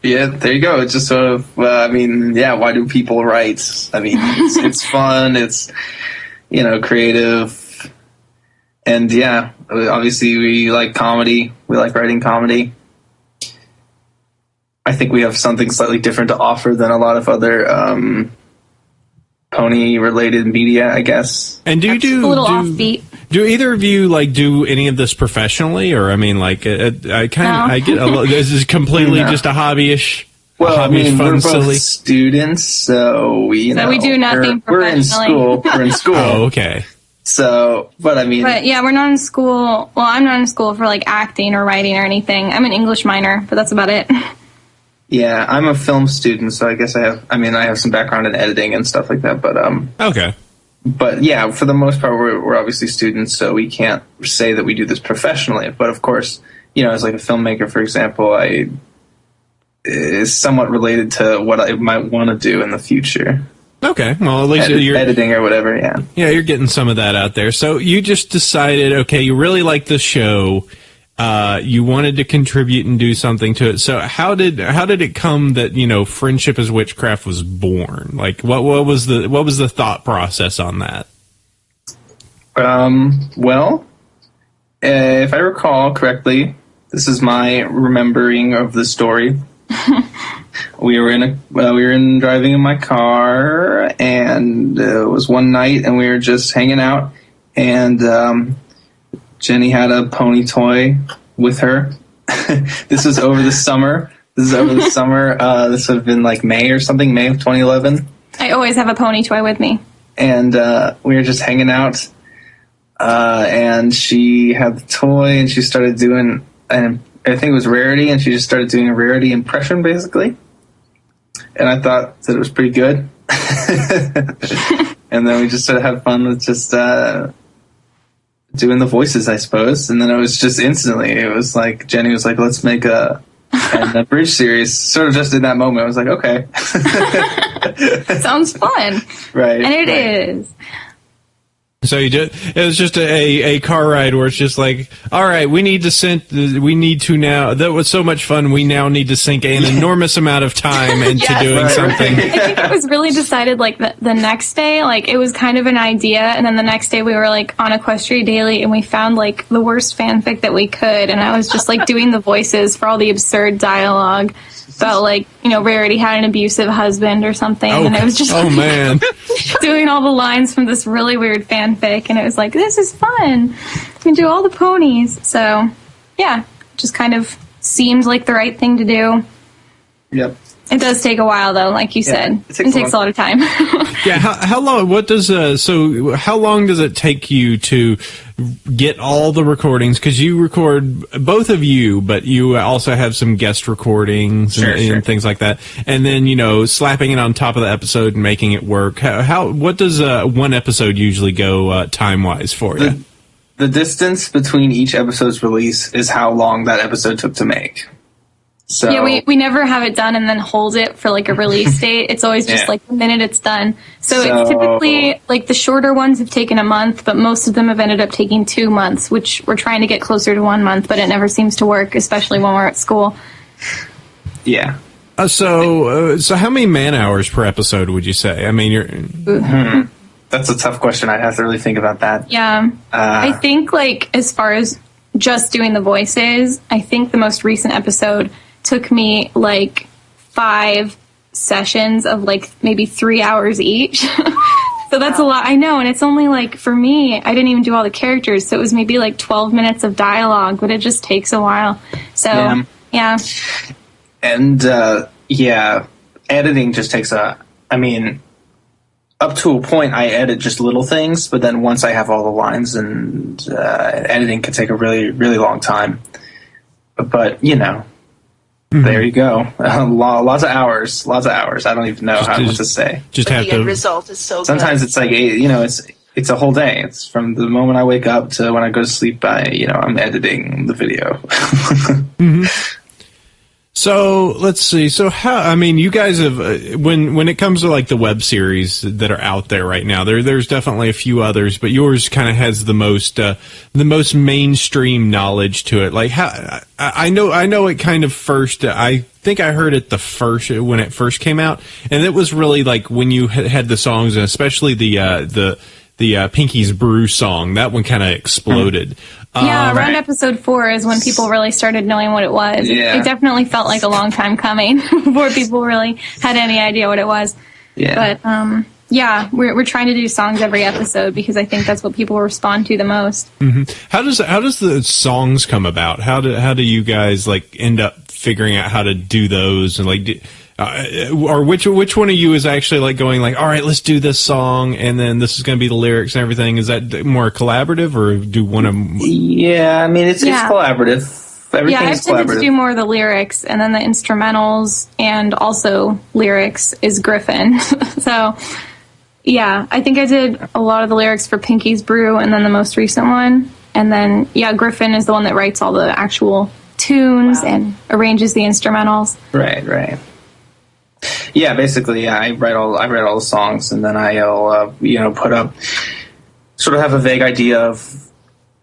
Yeah, there you go. It's just sort of, why do people write? I mean, it's fun. It's, creative. And yeah, obviously we like comedy. We like writing comedy. I think we have something slightly different to offer than a lot of other pony-related media, I guess. And do offbeat? Do either of you do any of this professionally, or I get a little. This is completely just a hobbyish. Well, fun, we're both silly students, so we do nothing professionally. We're in school. Oh, okay. So, but yeah, we're not in school. Well, I'm not in school for acting or writing or anything. I'm an English minor, but that's about it. Yeah, I'm a film student, so I guess I have some background in editing and stuff like that. But okay. but yeah, for the most part, we're obviously students, so we can't say that we do this professionally. But of course, as like a filmmaker, for example, I is somewhat related to what I might want to do in the future. Okay, well, at least you're editing or whatever. Yeah, you're getting some of that out there. So you just decided, okay, you really like the show. You wanted to contribute and do something to it. So how did it come that Friendship is Witchcraft was born? Like what was the thought process on that? Well, if I recall correctly, this is my remembering of the story. We were driving in my car, and it was one night, and we were just hanging out, and Jenny had a pony toy with her. This was over the summer. This would have been like May or something, May of 2011. I always have a pony toy with me. And we were just hanging out, and she had the toy, and she started doing, and I think it was Rarity, and she just started doing a Rarity impression, basically. And I thought that it was pretty good. And then we just sort of had fun with just doing the voices, I suppose. And then it was just instantly, it was like, Jenny was like, let's make a bridge series. Sort of just in that moment, I was like, okay. Sounds fun. Right. And it is. So it was just a car ride where it's just like, all right, we need to now, that was so much fun, we now need to sink an enormous amount of time into doing something. I think it was really decided like the next day, like it was kind of an idea, and then the next day we were like on Equestria Daily and we found like the worst fanfic that we could, and I was just like doing the voices for all the absurd dialogue about like, Rarity had an abusive husband or something, and it was just man. doing all the lines from this really weird fanfic, and it was like, this is fun. We can do all the ponies. So, yeah, just kind of seemed like the right thing to do. Yep. It does take a while, though, like you said. It takes a lot of time. Yeah, how long? How long does it take you to get all the recordings? Because you record, both of you, but you also have some guest recordings and things like that. And then slapping it on top of the episode and making it work. What does one episode usually go time wise for you? The distance between each episode's release is how long that episode took to make. So, yeah, we never have it done and then hold it for like a release date. It's always just like the minute it's done. So it's typically like the shorter ones have taken a month, but most of them have ended up taking 2 months, which we're trying to get closer to 1 month, but it never seems to work, especially when we're at school. Yeah. So how many man hours per episode would you say? I mean, That's a tough question. I'd have to really think about that. Yeah. I think like as far as just doing the voices, I think the most recent episode took me like 5 sessions of like maybe 3 hours each. So that's a lot. I know. And it's only like, for me, I didn't even do all the characters. So it was maybe like 12 minutes of dialogue, but it just takes a while. So, yeah. And, editing just takes up to a point, I edit just little things, but then once I have all the lines, and editing can take a really, really long time. But, there you go. Lots of hours. I don't even know what to say. Just have the end result is so sometimes good. It's like, it's a whole day. It's from the moment I wake up to when I go to sleep. I'm editing the video. Mm-hmm. So let's see. So you guys have, when it comes to like the web series that are out there right now, there's definitely a few others, but yours kind of has the most mainstream knowledge to it. Like I know it kind of first, I think I heard it when it first came out, and it was really like when you had the songs, and especially the Pinky's Brew song, that one kind of exploded. Yeah, around episode 4 is when people really started knowing what it was. Yeah. It definitely felt like a long time coming before people really had any idea what it was. Yeah. But, we're trying to do songs every episode because I think that's what people respond to the most. Mm-hmm. How does the songs come about? How do you guys like end up figuring out how to do those, and like or which one of you is actually like going like, all right, let's do this song, and then this is going to be the lyrics and everything? Is that more collaborative, or do one of them? Yeah, it's collaborative. Everything's I've tended to do more of the lyrics, and then the instrumentals and also lyrics is Griffin. So, Yeah, I think I did a lot of the lyrics for Pinky's Brew and then the most recent one. And then, yeah, Griffin is the one that writes all the actual tunes and arranges the instrumentals. Right. Yeah, basically, yeah, I write all the songs, and then I'll put up, sort of have a vague idea of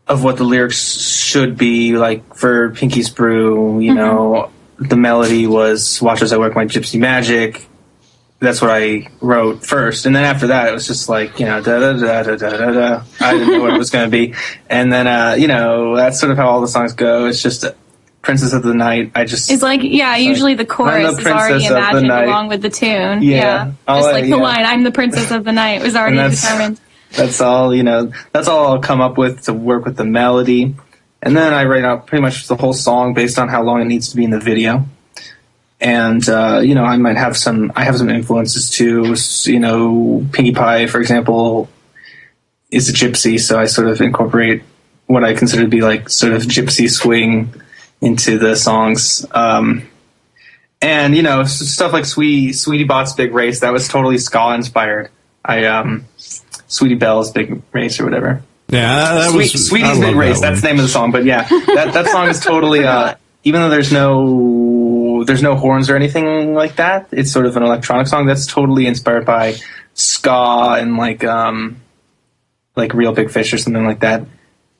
what the lyrics should be. Like for Pinky's Brew, you know, the melody was "Watch as I work my gypsy magic." That's what I wrote first, and then after that, it was just like, da da da da da da da. I didn't know what it was going to be, and then that's sort of how all the songs go. It's just Princess of the Night. It's like, usually the chorus is already imagined along with the tune. Yeah. Just like the line, "I'm the Princess of the Night" was already determined. That's all, that's all I'll come up with to work with the melody. And then I write out pretty much the whole song based on how long it needs to be in the video. And, I might have I have some influences too. Pinkie Pie, for example, is a gypsy, so I sort of incorporate what I consider to be like sort of gypsy swing into the songs. And, stuff like Sweetie Bot's Big Race, that was totally ska inspired. Sweetie Belle's Big Race or whatever. Yeah, that was Sweetie's Big Race. That's the name of the song. But yeah, that song is totally, even though there's no horns or anything like that, it's sort of an electronic song that's totally inspired by ska and like Real Big Fish or something like that.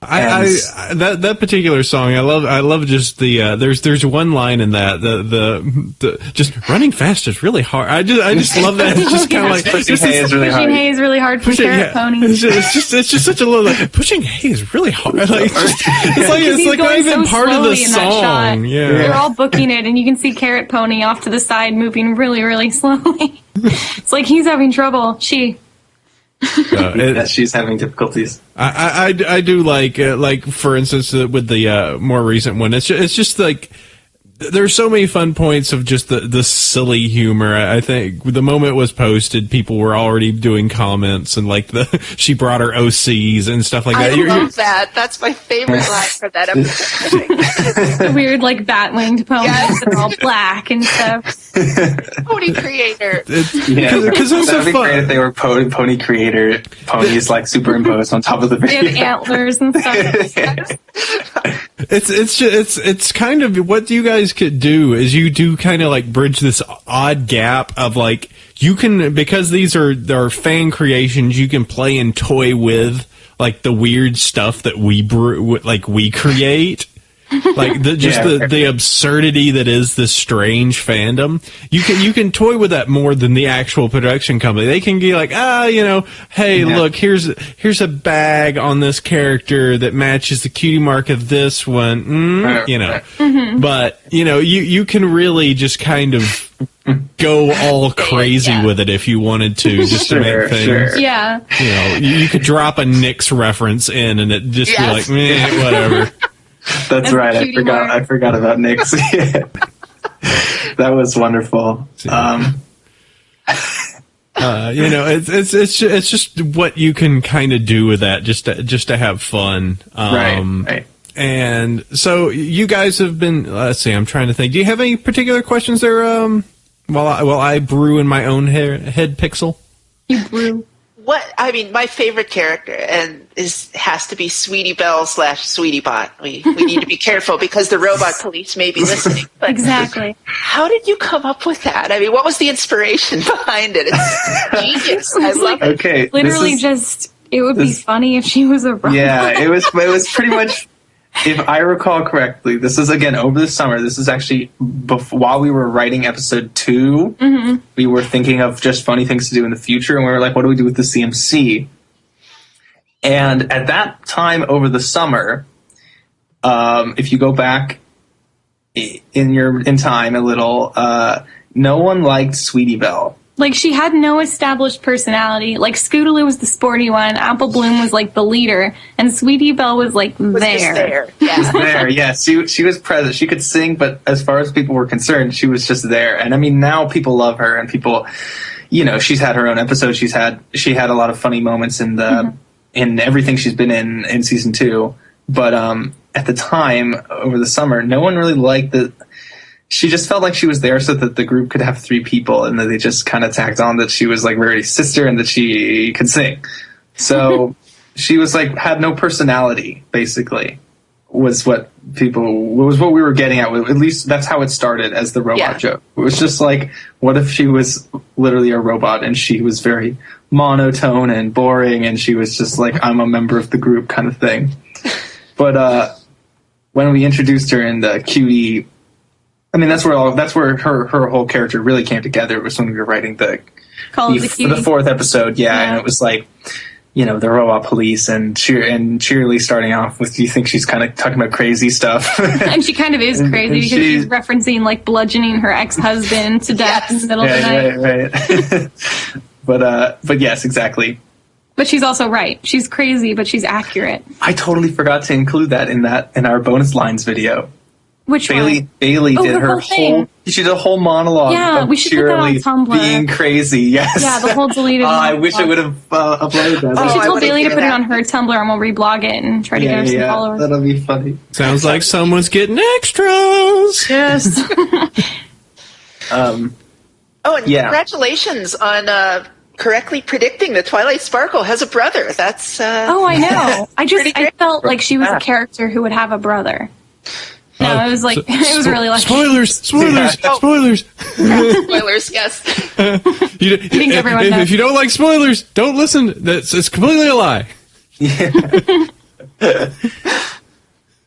That particular song, I love just the there's one line in that the just running fast is really hard. I just love that. It's just kind of like pushing hay is really hard. Pushing hay is really hard for Carrot Pony. It's just such a little like pushing hay is really hard. Like, it's like not even part of the song. Yeah, they're all booking it, and you can see Carrot Pony off to the side moving really, really slowly. It's like he's having trouble. She's having difficulties. I do like for instance with the more recent one. It's just like there's so many fun points of just the silly humor. I think the moment it was posted, people were already doing comments and like she brought her OCs and stuff like that. I love that. That's my favorite line for that episode. The weird like bat-winged ponies that are all black and stuff. Pony creator. Because it's so fun. Great if they were pony creator ponies like superimposed on top of the video. They have antlers and stuff. It's kind of what you guys could do is you do kind of like bridge this odd gap of like you can, because these are fan creations, you can play and toy with like the weird stuff that we create. Like the absurdity that is this strange fandom. You can toy with that more than the actual production company. They can be like, hey, look, here's a bag on this character that matches the cutie mark of this one. Mm-hmm. But you can really just kind of go all crazy with it if you wanted to, just to make things. Sure. Yeah. You could drop a Nyx reference in and it just be like, whatever. That's right. I forgot about Nyx. That was wonderful. It's just what you can kind of do with that, just to have fun. Right. And so you guys have been. Let's see. I'm trying to think. Do you have any particular questions there? While I brew in my own head, Pixel. You brew. My favorite character has to be Sweetie Belle / Sweetie Bot. We need to be careful because the robot police may be listening. But exactly. How did you come up with that? I mean, what was the inspiration behind it? It's genius. I love it. Okay, literally it would be funny if she was a robot. Yeah, it was pretty much. If I recall correctly, this is again over the summer. This is actually while we were writing episode 2. Mm-hmm. We were thinking of just funny things to do in the future, and we were like, "What do we do with the CMC?" And at that time over the summer, if you go back in time a little, no one liked Sweetie Belle. Like, she had no established personality. Like, Scootaloo was the sporty one, Apple Bloom was, like, the leader, and Sweetie Belle was, like, there. Yeah. There, yes. She was present. She could sing, but as far as people were concerned, she was just there. And, I mean, now people love her, and people, she's had her own episode. She had a lot of funny moments in in everything she's been in season 2. But at the time, over the summer, no one really liked she just felt like she was there so that the group could have 3 people, and then they just kind of tacked on that she was like Rarity's sister and that she could sing. So she was like had no personality, basically. Was what we were getting at. At least that's how it started as the robot joke. It was just like, what if she was literally a robot and she was very monotone and boring, and she was just like, I'm a member of the group kind of thing. But when we introduced her in the cutie, I mean, that's where her whole character really came together. It was when we were writing the 4th episode, and it was like, you know, the robot police and Cheerily starting off with, you think she's kind of talking about crazy stuff. And she kind of is crazy because she's referencing like bludgeoning her ex-husband to death in the middle of the night. But yes, exactly. But she's also right. She's crazy, but she's accurate. I totally forgot to include that in our bonus lines video. Which Bailey did her whole. She did a whole monologue. Yeah, we should put that on Tumblr. Being crazy. Yes. Yeah, the whole deleted. I wish I would have uploaded that. We should tell Bailey to put it on her Tumblr, and we'll reblog it and try to get her some followers. That'll be funny. Sounds like someone's getting extras. Yes. And congratulations on correctly predicting that Twilight Sparkle has a brother. That's. Oh, I know. I felt like she was a character who would have a brother. No, it was like it was really like spoilers. Spoilers, yes. If you don't like spoilers, don't listen. It's completely a lie. Yeah.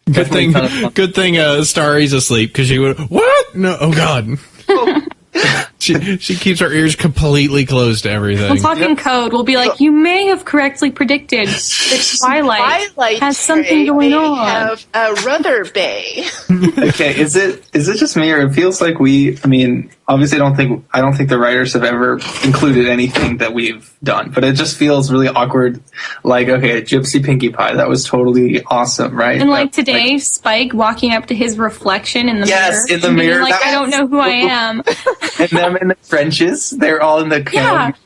Good thing. Starry's asleep because she would. What? No. Oh God. She keeps her ears completely closed to everything. We'll talk in code. We'll be like, you may have correctly predicted that Twilight has something going on. Have a Ruther Bay. Okay, is it just me, or it feels like obviously I don't think the writers have ever included anything that we've done, but it just feels really awkward. Like, okay, Gypsy Pinkie Pie, that was totally awesome, right? And like today, Spike walking up to his reflection in the mirror. Yes, in the mirror. Like, I don't know who I am. And them in the trenches, they're all in the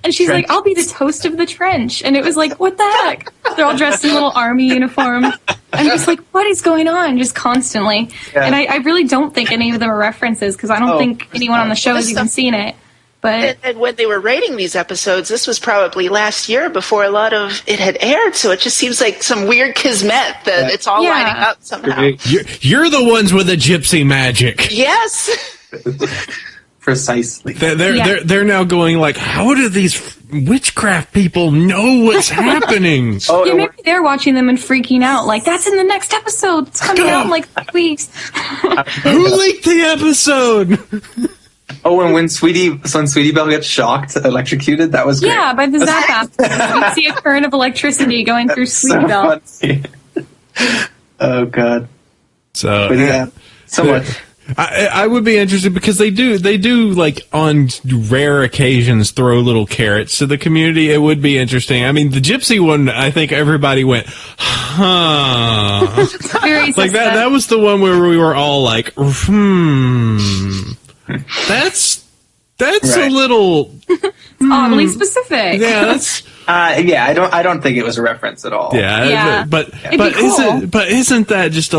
and she's like, I'll be the toast of the trench. And it was like, what the heck? They're all dressed in little army uniforms. I'm just like, what is going on? Just constantly. Yeah. And I really don't think any of them are references, because I don't think anyone on the show has even seen it. But and when they were writing these episodes, this was probably last year before a lot of it had aired, so it just seems like some weird kismet that it's all lining up somehow. You're the ones with the gypsy magic. Yes. Precisely. They're now going like, how do these witchcraft people know what's happening? Maybe they're watching them and freaking out. Like, that's in the next episode. It's coming out in like 3 weeks. Who leaked the episode? And when Sweetie Belle gets shocked, electrocuted, that was great. Yeah, by the zap app. You see a current of electricity going through Sweetie Belle. Oh God. So much. I would be interested, because they do like on rare occasions throw little carrots to the community. It would be interesting. I mean, the gypsy one, I think everybody went, huh. Like that was the one where we were all like, that's right. A little oddly specific. Yeah, that's I don't think it was a reference at all. Yeah. But cool. isn't that just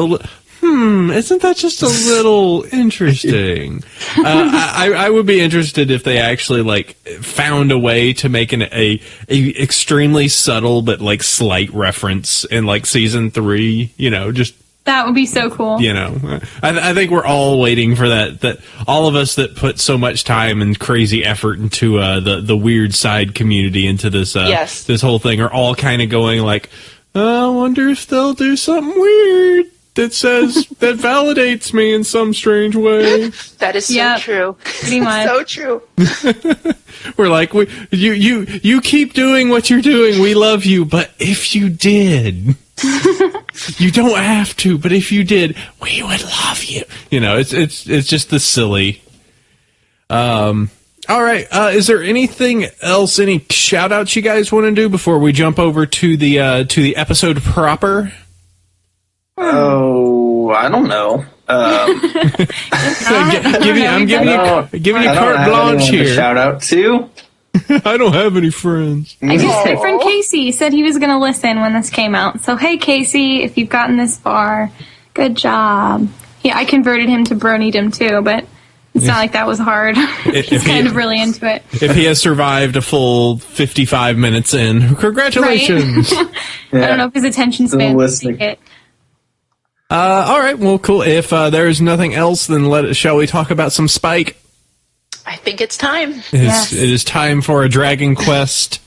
isn't that just a little interesting? I would be interested if they actually like found a way to make a extremely subtle but like slight reference in like season 3. Just that would be so cool. I think we're all waiting for that. That all of us that put so much time and crazy effort into the weird side community, into this this whole thing, are all kind of going like, I wonder if they'll do something weird that says that validates me in some strange way. That is so true. Pretty much. So true. We're like, you keep doing what you're doing. We love you, but if you did, you don't have to. But if you did, we would love you. It's just the silly. All right. Is there anything else? Any shout outs you guys want to do before we jump over to the episode proper? Oh, I don't know. I'm giving you carte blanche here. Shout out to. I don't have any friends. My friend Casey said he was going to listen when this came out. So hey, Casey, if you've gotten this far, good job. Yeah, I converted him to Bronydom too, but It's not like that was hard. He's kind of really into it. If he has survived a full 55 minutes in, congratulations. Right? I don't know if his attention span will take it. All right, well, cool. If there is nothing else, then shall we talk about some Spike? I think it's time. It is time for a Dragon Quest.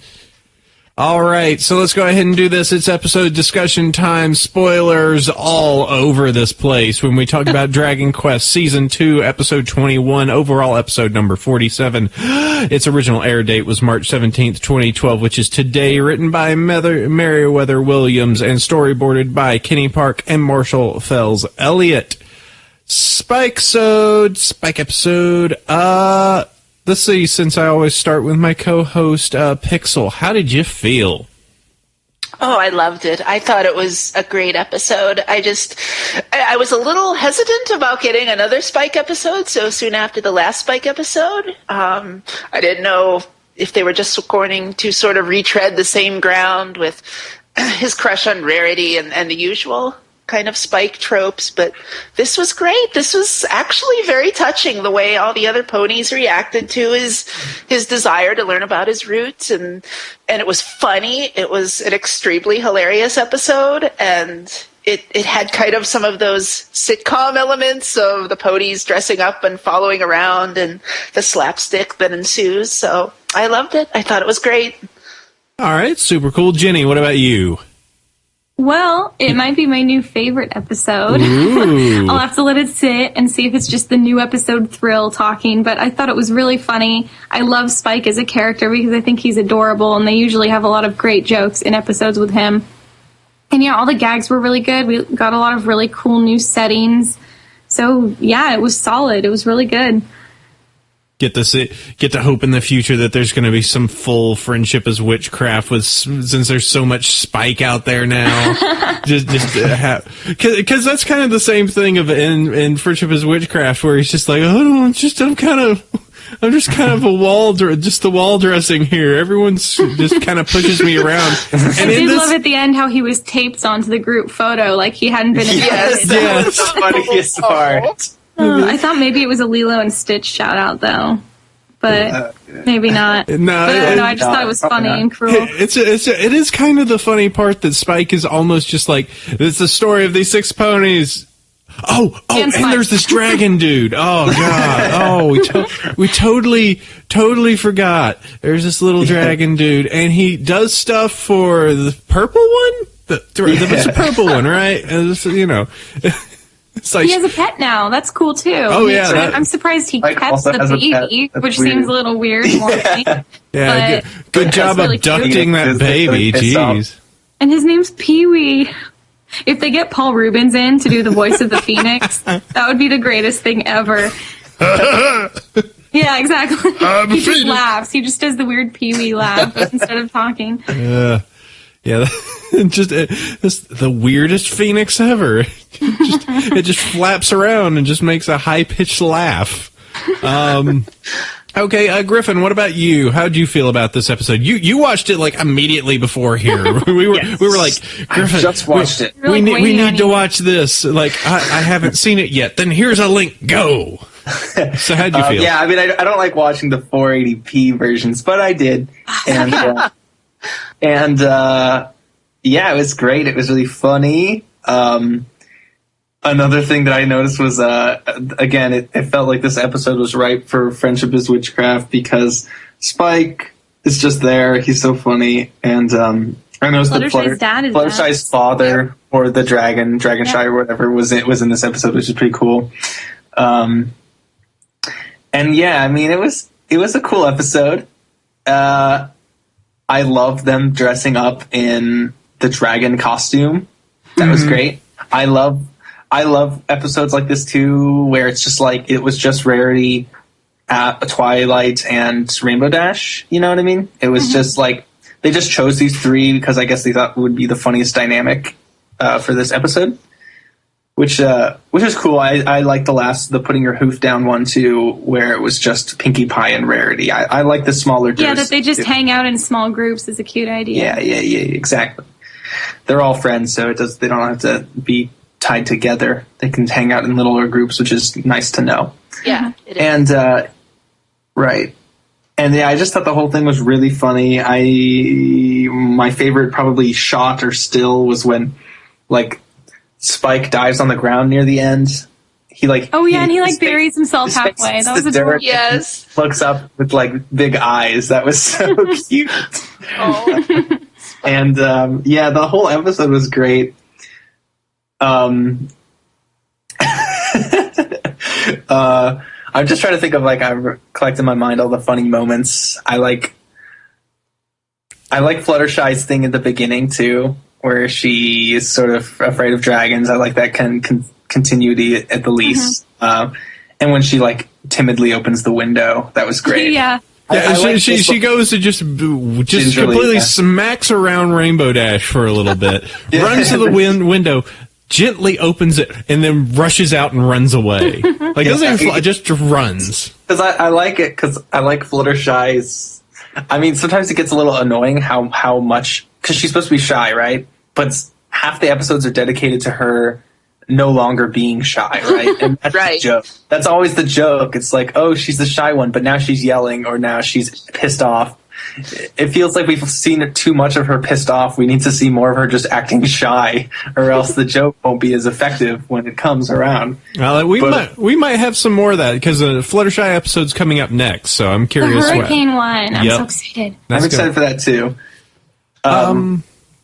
All right, so let's go ahead and do this. It's episode discussion time. Spoilers all over this place when we talk about Dragon Quest Season 2, Episode 21, overall episode number 47. Its original air date was March 17th, 2012, which is today, written by Meriwether Williams and storyboarded by Kenny Park and Marshall Fells Elliott. Spike episode. Let's see, since I always start with my co-host, Pixel, how did you feel? Oh, I loved it. I thought it was a great episode. I was a little hesitant about getting another Spike episode so soon after the last Spike episode. I didn't know if they were just going to sort of retread the same ground with his crush on Rarity and the usual kind of Spike tropes, but this was great. This was actually very touching, the way all the other ponies reacted to his desire to learn about his roots, and it was funny. It was an extremely hilarious episode, and it had kind of some of those sitcom elements of the ponies dressing up and following around and the slapstick that ensues. So I loved it. I thought it was great. All right, super cool. Jenny, what about you? Well, it might be my new favorite episode. I'll have to let it sit and see if it's just the new episode thrill talking, but I thought it was really funny. I love Spike as a character because I think he's adorable, and they usually have a lot of great jokes in episodes with him. And yeah, all the gags were really good. We got a lot of really cool new settings. So yeah, it was solid. It was really good. Get to hope in the future that there's going to be some full friendship as Witchcraft, since there's so much Spike out there now. Because that's kind of the same thing in Friendship as Witchcraft, where he's just like, I'm just kind of the wall dressing here. Everyone's just kind of pushes me around. And I did love at the end how he was taped onto the group photo, like he hadn't been. Yes, that was the funniest part. I thought maybe it was a Lilo and Stitch shout out though, but maybe not. No, I just thought it was funny and cruel. It is kind of the funny part that Spike is almost just like, it's the story of these 6 ponies. Oh, and there's this dragon dude. Oh god. Oh, we totally forgot. There's this little dragon dude, and he does stuff for the purple one. The purple one, right? It's like, he has a pet now. That's cool too. Oh yeah, I'm surprised he kept the baby, which seems a little weird. Yeah, good job really abducting that baby. Jeez. And his name's Pee-wee. If they get Paul Rubens in to do the voice of the Phoenix, that would be the greatest thing ever. Yeah, exactly. He just laughs. He just does the weird Pee-wee laugh instead of talking. Yeah, just it's the weirdest Phoenix ever. It just flaps around and just makes a high-pitched laugh. Okay, Griffin, what about you? How'd you feel about this episode? You watched it like immediately before here. We were like, Griffin, I just watched it. We need to watch this. Like, I haven't seen it yet. Then here's a link. Go. So how'd you feel? Yeah, I mean, I don't like watching the 480p versions, but I did, and yeah, it was great. It was really funny. Another thing that I noticed was, again, it felt like this episode was ripe for Friendship is Witchcraft because Spike is just there. He's so funny. And I noticed that Fluttershy's father, or the Dragonshy or whatever, was in this episode, which is pretty cool. And yeah, I mean, it was a cool episode. I love them dressing up in the dragon costume. That was great. I love episodes like this too, where it's just like it was just Rarity, Twilight, and Rainbow Dash. You know what I mean? It was just like they just chose these 3 because I guess they thought it would be the funniest dynamic for this episode, which is cool. I like the putting your hoof down one too, where it was just Pinkie Pie and Rarity. I like the smaller. Yeah, that they just hang out in small groups is a cute idea. Yeah, exactly. They're all friends, so they don't have to be tied together. They can hang out in littler groups, which is nice to know. Yeah, it is. And right. And yeah, I just thought the whole thing was really funny. My favorite probably shot or still was when like Spike dives on the ground near the end. He like and he like buries himself halfway. That was adorable. Yes. Looks up with like big eyes. That was so cute. Oh. And the whole episode was great. I'm just trying to think of like I've collected in my mind all the funny moments. I like Fluttershy's thing at the beginning too, where she is sort of afraid of dragons. I like that continuity at the least. And when she like timidly opens the window, that was great. Yeah. Yeah, she goes to just completely smacks around Rainbow Dash for a little bit, runs to the window, gently opens it, and then rushes out and runs away. Like doesn't even fly, just runs. Because I like it, because I like Fluttershy's. I mean, sometimes it gets a little annoying how much, because she's supposed to be shy, right? But half the episodes are dedicated to her no longer being shy, right? And that's the joke. That's always the joke. It's like, oh, she's the shy one, but now she's yelling, or now she's pissed off. It feels like we've seen too much of her pissed off. We need to see more of her just acting shy, or else the joke won't be as effective when it comes around. Well, we might have some more of that, because the Fluttershy episode's coming up next, so I'm curious. The hurricane one. I'm so excited. I'm excited for that too.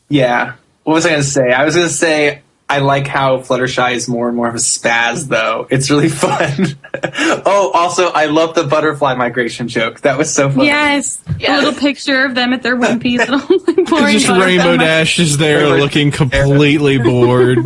Yeah. What was I going to say? I was going to say, I like how Fluttershy is more and more of a spaz, though. It's really fun. Oh, also, I love the butterfly migration joke. That was so funny. Yes. A little picture of them at their wimpy little boring just Rainbow Dash is there looking completely bored.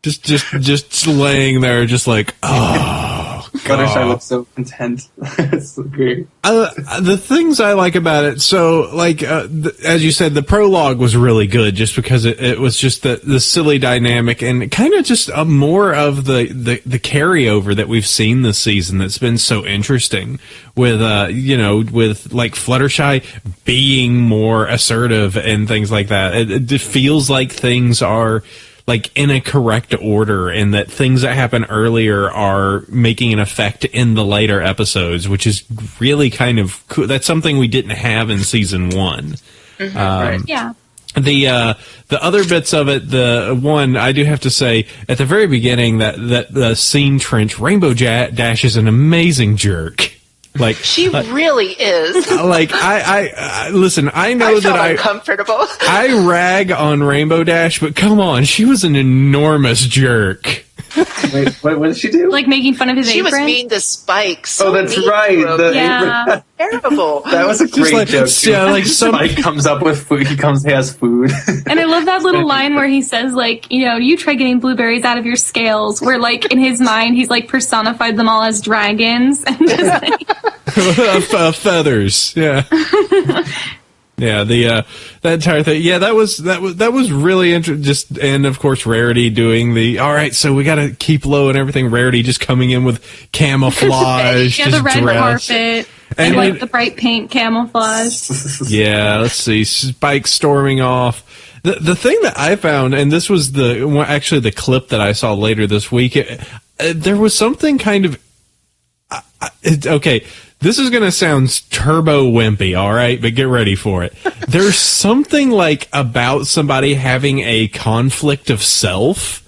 just laying there, just like, oh. Fluttershy looks so content. It's so great. The things I like about it, so like as you said, the prologue was really good, just because it was just the silly dynamic and kind of just more of the carryover that we've seen this season that's been so interesting with with like Fluttershy being more assertive and things like that. It feels like things are like in a correct order, and that things that happen earlier are making an effect in the later episodes, which is really kind of cool. That's something we didn't have in season 1. Mm-hmm. Right. Yeah. The other bits of it, the one I do have to say at the very beginning, that the scene trench, Rainbow Dash is an amazing jerk. Like she really is. Like I listen. I know that I'm uncomfortable. I rag on Rainbow Dash, but come on, she was an enormous jerk. Wait, what did she do? Like making fun of his apron? She was mean to Spike. So that's right. Yeah. Terrible. That was a great joke. Yeah, like Spike comes up with food. He has food. And I love that little line where he says, like, you try getting blueberries out of your scales. Where, like, in his mind, he's like personified them all as dragons and just like feathers. Yeah. Yeah, that entire thing. Yeah, that was really interesting. Just, and of course, Rarity doing all right, so we got to keep low and everything. Rarity just coming in with camouflage, yeah, the red carpet and like the bright paint camouflage. Yeah, let's see, Spike storming off. The thing that I found, and this was actually the clip that I saw later this week. There was something kind of okay. This is going to sound turbo wimpy, all right? But get ready for it. There's something like about somebody having a conflict of self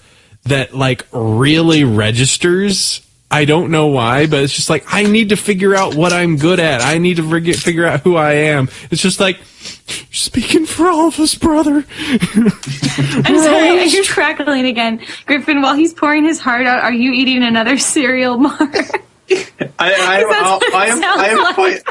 that like really registers. I don't know why, but it's just like, I need to figure out what I'm good at. I need to figure out who I am. It's just like, you're speaking for all of us, brother. I'm sorry, you're crackling again. Griffin, while he's pouring his heart out, are you eating another cereal bar? I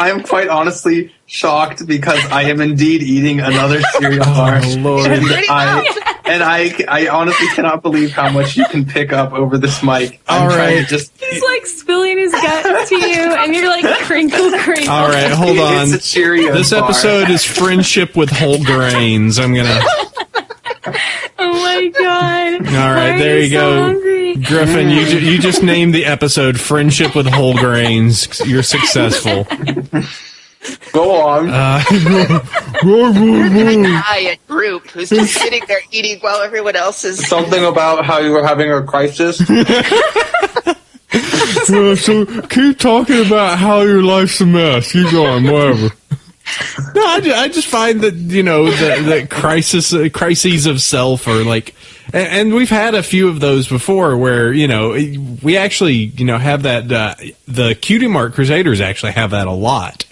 am quite honestly shocked, because I am indeed eating another cereal bar. Oh, Lord. And I honestly cannot believe how much you can pick up over this mic. All right. He's like spilling his guts to you, and you're like crinkle. All right, hold on. It's a Cheerio This bar. episode is friendship with whole grains. I'm gonna. Oh my god! All right, there you go, hungry? Griffin. You just named the episode "Friendship with Whole Grains." You're successful. Go on. giant group who's just sitting there eating while everyone else is... Something about how you were having a crisis? So keep talking about how your life's a mess. Keep going, whatever. No, I just find that, the crises of self are like, and we've had a few of those before where, we actually, have that, the Cutie Mark Crusaders actually have that a lot.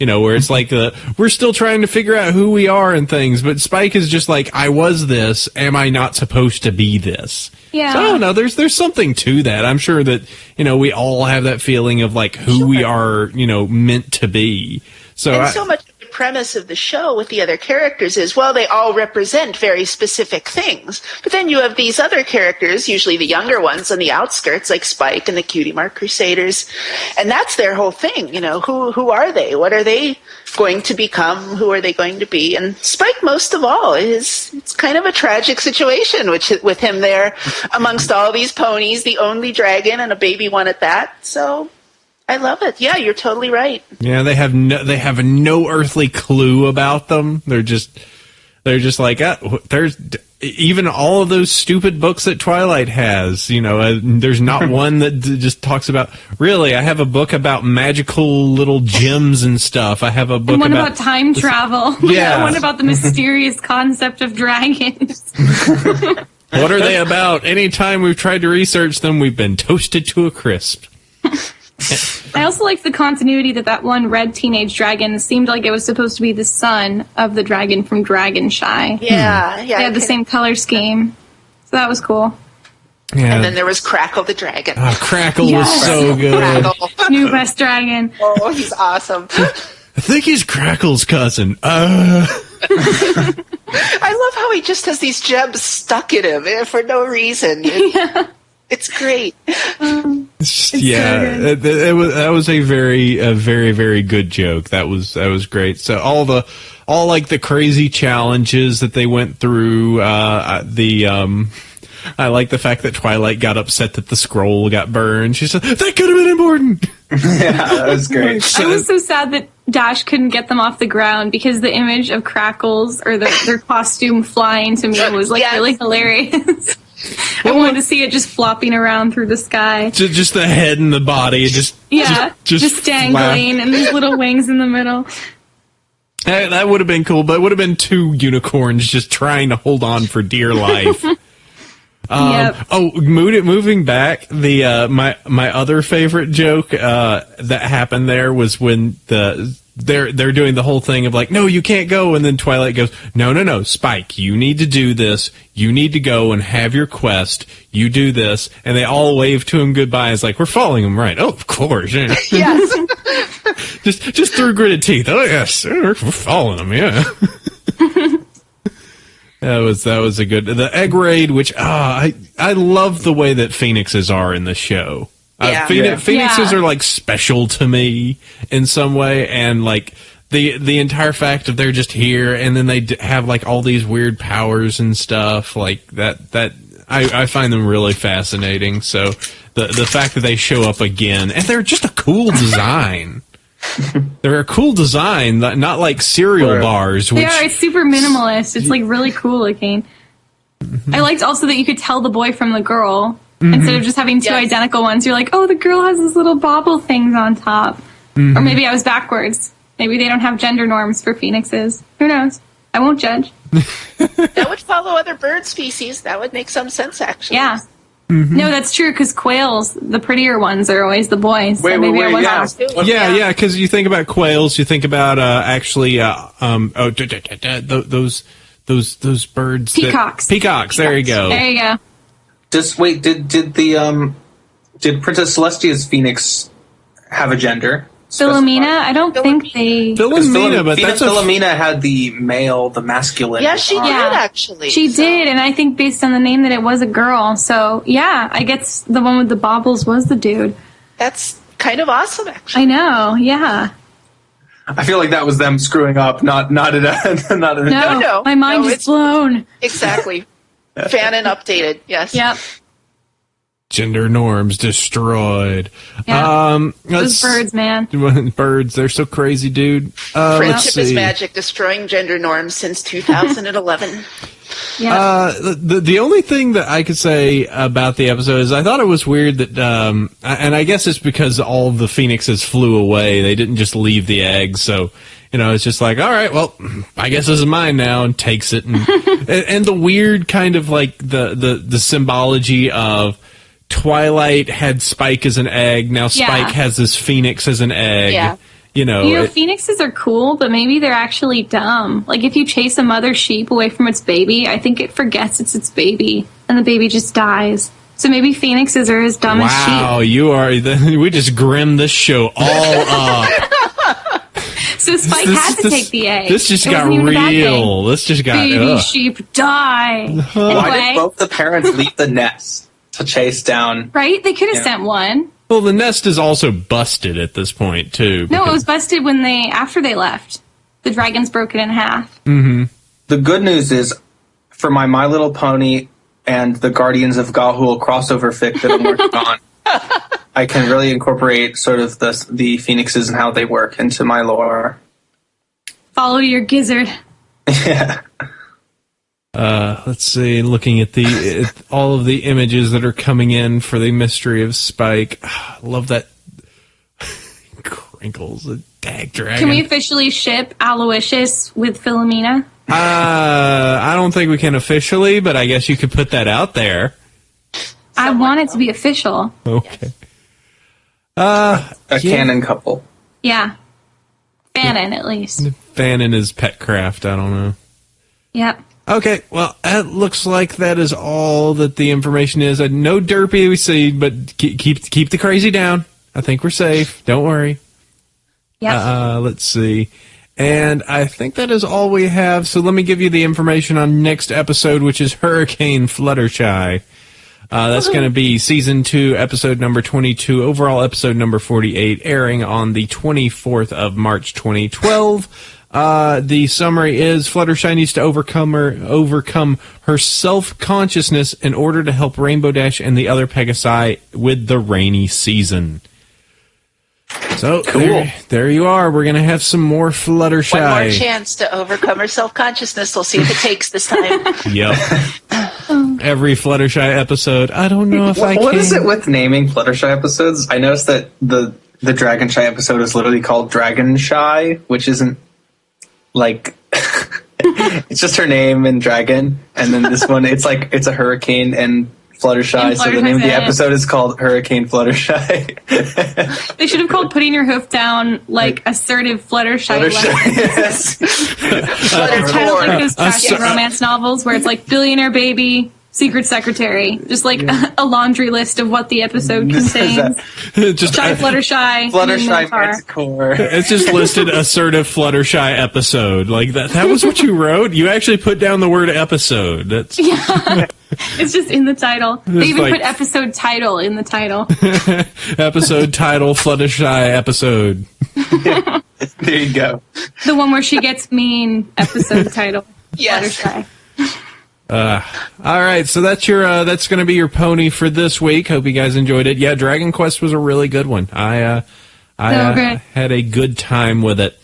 Where it's like, we're still trying to figure out who we are and things, but Spike is just like, I was this, am I not supposed to be this? Yeah. So I don't know, there's something to that. I'm sure that, we all have that feeling of like who we are, meant to be. So so much of the premise of the show with the other characters is, well, they all represent very specific things. But then you have these other characters, usually the younger ones on the outskirts, like Spike and the Cutie Mark Crusaders. And that's their whole thing, who are they? What are they going to become? Who are they going to be? And Spike, most of all, it's kind of a tragic situation with him there amongst all these ponies, the only dragon and a baby one at that. So... I love it. Yeah, you're totally right. Yeah, they have no earthly clue about them. They're just like, there's even all of those stupid books that Twilight has. There's not one that just talks about. Really, I have a book about magical little gems and stuff. I have a book about time travel. Yeah, one about the mysterious concept of dragons. What are they about? Anytime we've tried to research them, we've been toasted to a crisp. I also like the continuity that one red teenage dragon seemed like it was supposed to be the son of the dragon from Dragonshy. Yeah. They had the same color scheme. So that was cool. Yeah. And then there was Crackle the dragon. Oh, Crackle was so good. Crackle. New best dragon. Oh, he's awesome. I think he's Crackle's cousin. I love how he just has these gems stuck in him for no reason. It's great. That was a very, very good joke. That was great. So all like the crazy challenges that they went through. I like the fact that Twilight got upset that the scroll got burned. She said that could have been important. Yeah, that was great. I was so sad that Dash couldn't get them off the ground because the image of Crackles or their costume flying to me was really hilarious. I wanted to see it just flopping around through the sky. Just the head and the body, just dangling, and these little wings in the middle. That would have been cool, but it would have been two unicorns just trying to hold on for dear life. Moving back, my other favorite joke that happened there was when they're doing the whole thing of like, no, you can't go, and then Twilight goes, no, Spike, you need to do this. You need to go and have your quest. You do this, and they all wave to him goodbye. It's like, we're following him, right? Oh, of course, yeah. Yes. just through gritted teeth. Oh yes, we're following him, yeah. That was a good the egg raid, which I love the way that phoenixes are in the show. Phoenixes are like special to me in some way, and like the entire fact of they're just here, and then they have like all these weird powers and stuff like that. I find them really fascinating. So the fact that they show up again, and they're just a cool design. They're a cool design, not like cereal bars. They are. It's super minimalist. It's like really cool looking. I liked also that you could tell the boy from the girl. Instead of just having two identical ones, you're like, oh, the girl has these little bobble things on top. Or maybe I was backwards. Maybe they don't have gender norms for phoenixes. Who knows? I won't judge. That would follow other bird species. That would make some sense, actually. Yeah. No, that's true, because quails, the prettier ones, are always the boys. Yeah, because you think about quails, you think about those birds. Peacocks. Peacocks, there you go. There you go. Did Princess Celestia's phoenix have a gender? Philomena? I don't think they... Philomena had the masculine. Yeah, she did, actually. She did, and I think based on the name that it was a girl. So, yeah, I guess the one with the baubles was the dude. That's kind of awesome, actually. I know, yeah. I feel like that was them screwing up, not No. My mind is blown. Exactly. Fan and updated, yes. Yep. Gender norms destroyed. Yeah. Those birds, man. Birds, they're so crazy, dude. Friendship is magic, destroying gender norms since 2011. Yeah. The only thing that I could say about the episode is I thought it was weird that, and I guess it's because all of the phoenixes flew away. They didn't just leave the egg, so, it's just like, all right, well, I guess this is mine now, and takes it. And the weird kind of like the symbology of Twilight had Spike as an egg, now Spike has this phoenix as an egg. Yeah. Phoenixes are cool, but maybe they're actually dumb. Like, if you chase a mother sheep away from its baby, I think it forgets it's its baby, and the baby just dies. So maybe phoenixes are as dumb as sheep. Wow, we just grimmed this show all up. So Spike had to take the egg. This just got real. This just got... Baby sheep die. Why did both the parents leave the nest to chase down... Right? They could have sent one. Well, the nest is also busted at this point, too. No, it was busted after they left. The dragons broke it in half. Mm-hmm. The good news is, for my Little Pony and the Guardians of Gahul crossover fic that I'm working on, I can really incorporate sort of the phoenixes and how they work into my lore. Follow your gizzard. Yeah. Let's see, looking at all of the images that are coming in for the mystery of Spike. I love that. Crinkles, a dag dragon. Can we officially ship Aloysius with Philomena? I don't think we can officially, but I guess you could put that out there. I want it to be official. Okay. A canon couple. Yeah. Fanon, at least. Fanon is Petcraft, I don't know. Yep. Okay, well, it looks like that is all that the information is. No derpy we see, but keep the crazy down. I think we're safe. Don't worry. Yep. Let's see. And I think that is all we have. So let me give you the information on next episode, which is Hurricane Fluttershy. That's going to be Season 2, Episode number 22, overall Episode number 48, airing on the 24th of March, 2012. The summary is Fluttershy needs to overcome her self-consciousness in order to help Rainbow Dash and the other Pegasi with the rainy season. So, cool. There you are. We're going to have some more Fluttershy. One more chance to overcome her self-consciousness. We'll see if it takes this time. Yep. Every Fluttershy episode. I don't know if I can. What is it with naming Fluttershy episodes? I noticed that the Dragonshy episode is literally called Dragonshy, which isn't like... it's just her name and dragon. And then this one, it's a hurricane and Fluttershy, so the name of the episode is called Hurricane Fluttershy. They should have called Putting Your Hoof Down, assertive Fluttershy. Yes. It's kind of like those trashy romance novels where it's billionaire baby, secret secretary, just a laundry list of what the episode contains. Just Shy Fluttershy. Fluttershy Manticore. It's just listed assertive Fluttershy episode. That was what you wrote? You actually put down the word episode. That's yeah. It's just in the title. They even put episode title in the title. Episode title, Fluttershy episode. Yeah. There you go. The one where she gets mean, episode title. Yes. Fluttershy. All right, so that's that's going to be your pony for this week. Hope you guys enjoyed it. Yeah, Dragon Quest was a really good one. I had a good time with it.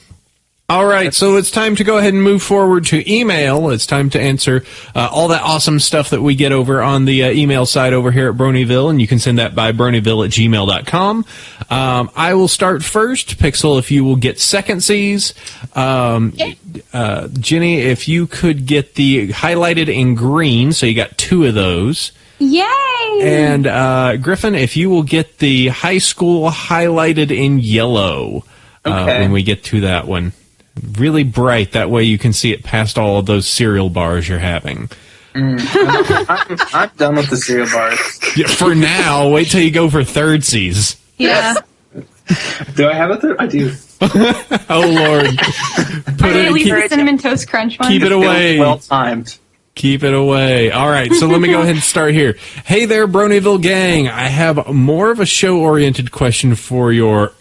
All right, so it's time to go ahead and move forward to email. It's time to answer all that awesome stuff that we get over on the email side over here at Bronyville, and you can send that by bronyville@gmail.com. I will start first. Pixel, if you will get second C's. Jenny, if you could get the highlighted in green, so you got 2 of those. Yay! And Griffin, if you will get the high school highlighted in yellow when we get to that one. Really bright, that way you can see it past all of those cereal bars you're having. I'm done with the cereal bars. Yeah, for now, wait till you go for third C's. Yeah. Do I have a third? I do. Oh, Lord. Put it at least the Cinnamon Toast Crunch one. Keep it away. Well timed. Keep it away. All right, so let me go ahead and start here. Hey there, Bronyville gang. I have more of a show-oriented question for your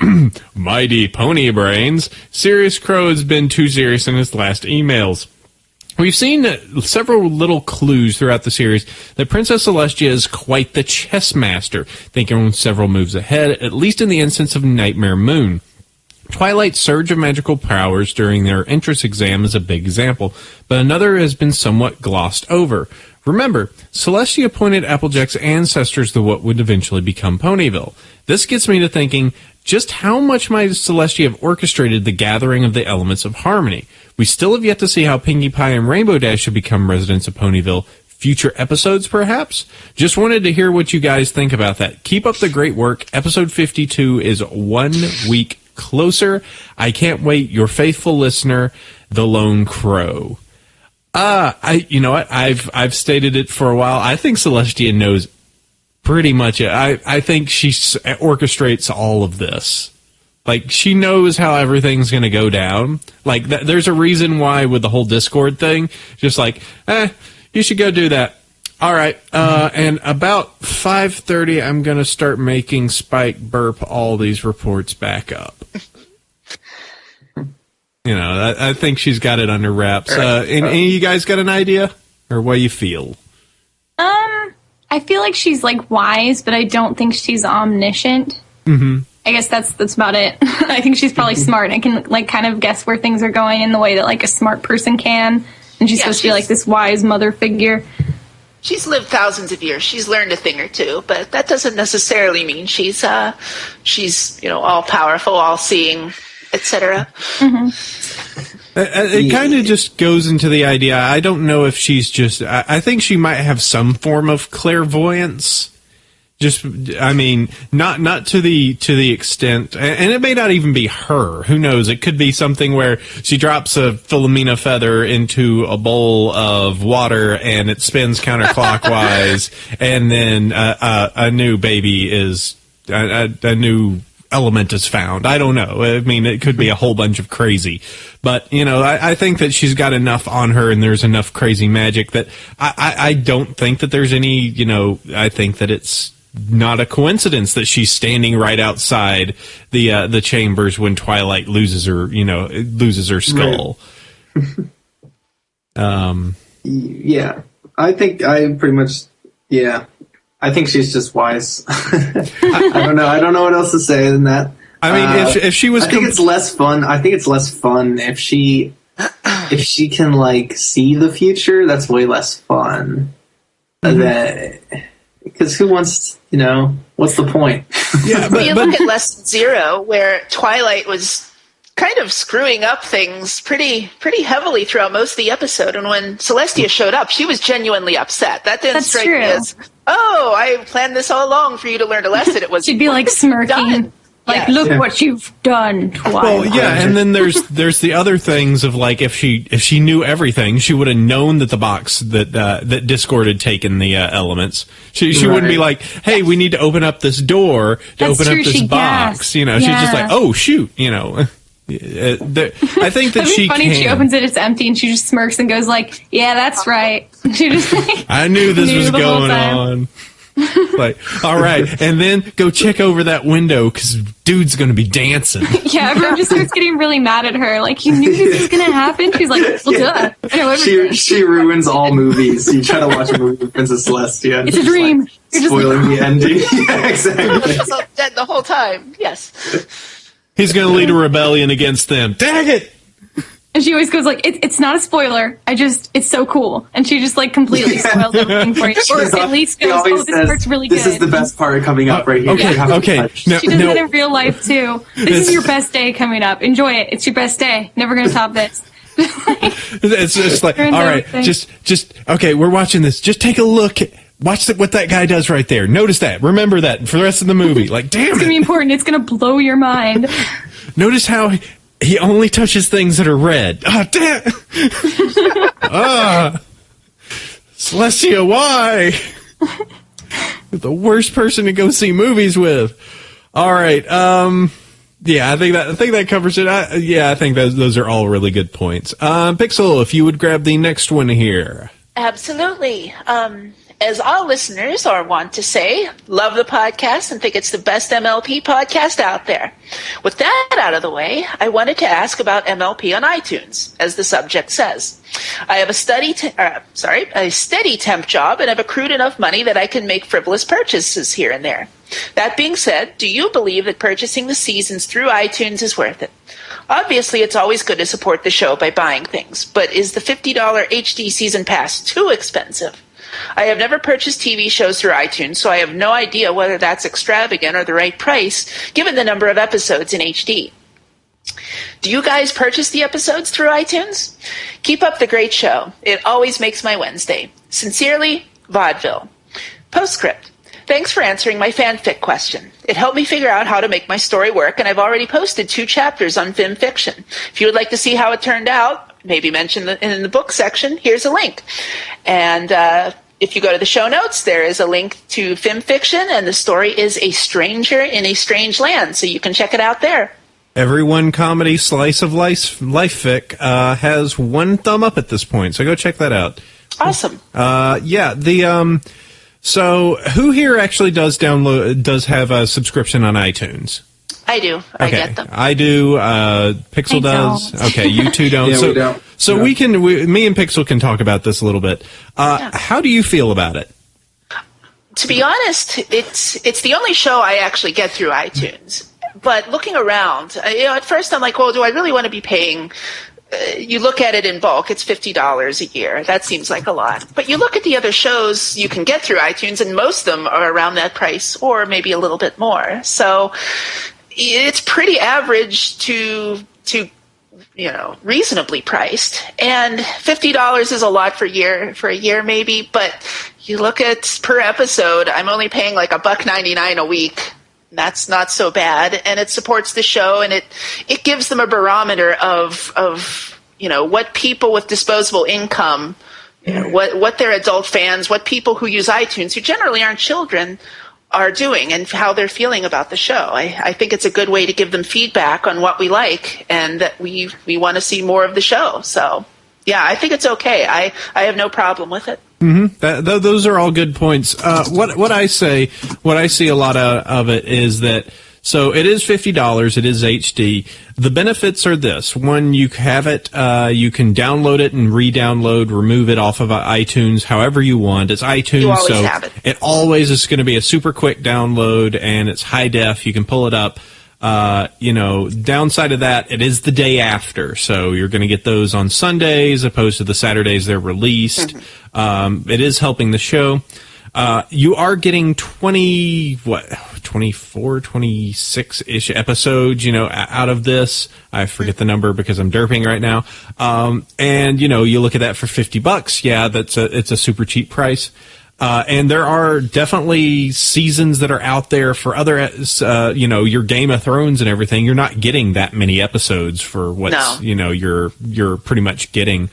mighty pony brains. Serious Crow has been too serious in his last emails. We've seen several little clues throughout the series that Princess Celestia is quite the chess master, thinking several moves ahead, at least in the instance of Nightmare Moon. Twilight's surge of magical powers during their entrance exam is a big example, but another has been somewhat glossed over. Remember, Celestia appointed Applejack's ancestors to what would eventually become Ponyville. This gets me to thinking just how much might Celestia have orchestrated the gathering of the elements of harmony. We still have yet to see how Pinkie Pie and Rainbow Dash should become residents of Ponyville. Future episodes, perhaps? Just wanted to hear what you guys think about that. Keep up the great work. Episode 52 is 1 week closer. I can't wait. Your faithful listener, The Lone Crow. You know what? I've stated it for a while. I think Celestia knows pretty much it. I think she orchestrates all of this. Like, she knows how everything's going to go down. Like, there's a reason why with the whole Discord thing, just like, you should go do that. All right. And about 5:30, I'm going to start making Spike burp all these reports back up. You know, I think she's got it under wraps. Any of you guys got an idea? Or what do you feel? I feel like she's, like, wise, but I don't think she's omniscient. Mm-hmm. I guess that's about it. I think she's probably smart and can, like, kind of guess where things are going in the way that, like, a smart person can. And she's supposed to be, like, this wise mother figure. She's lived thousands of years. She's learned a thing or two, but that doesn't necessarily mean she's all powerful, all seeing, etc. Mm-hmm. It kind of just goes into the idea. I don't know if she's just. I think she might have some form of clairvoyance. Just, I mean, not to the extent, and it may not even be her. Who knows? It could be something where she drops a Philomena feather into a bowl of water and it spins counterclockwise, and then a new baby is a new element is found. I don't know. I mean, it could be a whole bunch of crazy, but you know, I think that she's got enough on her, and there's enough crazy magic that I don't think that there's any. You know, I think that it's not a coincidence that she's standing right outside the chambers when Twilight loses her skull. Right. Yeah, I think I pretty much. Yeah, I think she's just wise. I don't know. I don't know what else to say than that. I mean, if she was, I think it's less fun. I think it's less fun if she can like see the future. That's way less fun. Because who wants, what's the point? Yeah, but you look at Lesson Zero, where Twilight was kind of screwing up things pretty heavily throughout most of the episode, and when Celestia showed up, she was genuinely upset. That didn't strike me as, oh, I planned this all along for you to learn a lesson. It was she'd be like smirking. Like, look what you've done, Twilight. Well, yeah, and then there's the other things of like if she knew everything, she would have known that the box that Discord had taken the elements. She wouldn't be like, hey, we need to open up this door to open up this box. She's just like, oh shoot, I think that she funny. Can. She opens it, it's empty, and she just smirks and goes like, yeah, that's right. She just like, I knew this was going on. Like, all right, and then go check over that window because dude's going to be dancing. Yeah, everyone just starts getting really mad at her. Like, you knew this was going to happen? She's like, well, duh. She ruins all movies. You try to watch a movie with Princess Celestia. It's a dream. Like, spoiling the ending. Yeah, exactly. He was dead the whole time. Yes. He's going to lead a rebellion against them. Dang it! And she always goes like, it's not a spoiler. It's so cool. And she just like completely spoils everything for you. Or at least goes, oh, this part's really good. This is the best part coming up right here. Okay. She does that in real life too. This is your best day coming up. Enjoy it. It's your best day. Never going to top this. It's just like, all right, just okay, we're watching this. Just take a look. Watch what that guy does right there. Notice that. Remember that for the rest of the movie. Like, damn it. It's going to be important. It's going to blow your mind. Notice how he only touches things that are red. Ah, damn. Celestia, why? You're the worst person to go see movies with. All right. Yeah, I think that covers it. I think those are all really good points. Pixel, if you would grab the next one here. Absolutely. As all listeners are wont to say, love the podcast and think it's the best MLP podcast out there. With that out of the way, I wanted to ask about MLP on iTunes, as the subject says. I have a steady temp job and have accrued enough money that I can make frivolous purchases here and there. That being said, do you believe that purchasing the seasons through iTunes is worth it? Obviously, it's always good to support the show by buying things, but is the $50 HD season pass too expensive? I have never purchased TV shows through iTunes, so I have no idea whether that's extravagant or the right price, given the number of episodes in HD. Do you guys purchase the episodes through iTunes? Keep up the great show. It always makes my Wednesday. Sincerely, Vaudeville. Postscript. Thanks for answering my fanfic question. It helped me figure out how to make my story work, and I've already posted 2 chapters on FimFiction. If you would like to see how it turned out, maybe mention in the book section, here's a link. And if you go to the show notes, there is a link to FimFiction, and the story is A Stranger in a Strange Land, so you can check it out there. Everyone Comedy Slice of Life fic has 1 thumb up at this point, so go check that out. Awesome. So who here actually does have a subscription on iTunes? I do. I get them. I do. Pixel does. Okay, you two don't. Yeah, we don't. So No. me and Pixel can talk about this a little bit. How do you feel about it? To be honest, it's the only show I actually get through iTunes. But looking around, at first I'm like, well, do I really want to be paying? You look at it in bulk, it's $50 a year. That seems like a lot. But you look at the other shows you can get through iTunes, and most of them are around that price, or maybe a little bit more. So it's pretty average to reasonably priced. And $50 is a lot for a year maybe. But you look at per episode, I'm only paying like $1.99 a week. That's not so bad, and it supports the show, and it gives them a barometer of what people with disposable income, what their adult fans, what people who use iTunes, who generally aren't children, are doing, and how they're feeling about the show. I think it's a good way to give them feedback on what we like, and that we want to see more of the show. So, yeah, I think it's okay. I have no problem with it. Mm-hmm. Those are all good points. What I see a lot of it is that, so it is $50, it is HD. The benefits are this. One, you have it, you can download it and re-download, remove it off of iTunes however you want. It's iTunes, you always so have it. It always is going to be a super quick download, and it's high def. You can pull it up. Downside of that, it is the day after, so you're going to get those on Sundays opposed to the Saturdays they're released. Mm-hmm. It is helping the show. You are getting 24, 26-ish episodes, out of this. I forget the number because I'm derping right now. And you look at that for $50. Yeah, it's a super cheap price. And there are definitely seasons that are out there for other, your Game of Thrones and everything. You're not getting that many episodes for what's, you're pretty much getting.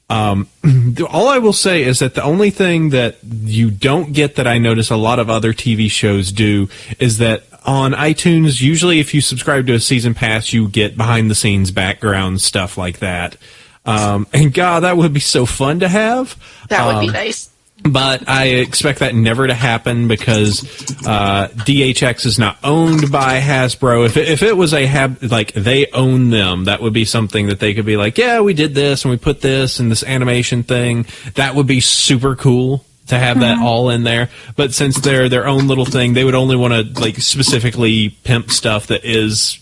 All I will say is that the only thing that you don't get that I notice a lot of other TV shows do is that on iTunes, usually if you subscribe to a season pass, you get behind the scenes background stuff like that. And God, that would be so fun to have. That would be nice. But I expect that never to happen because DHX is not owned by Hasbro. If it was they own them, that would be something that they could be like, yeah, we did this and we put this and this animation thing. That would be super cool to have that all in there. But since they're their own little thing, they would only want to specifically pimp stuff that is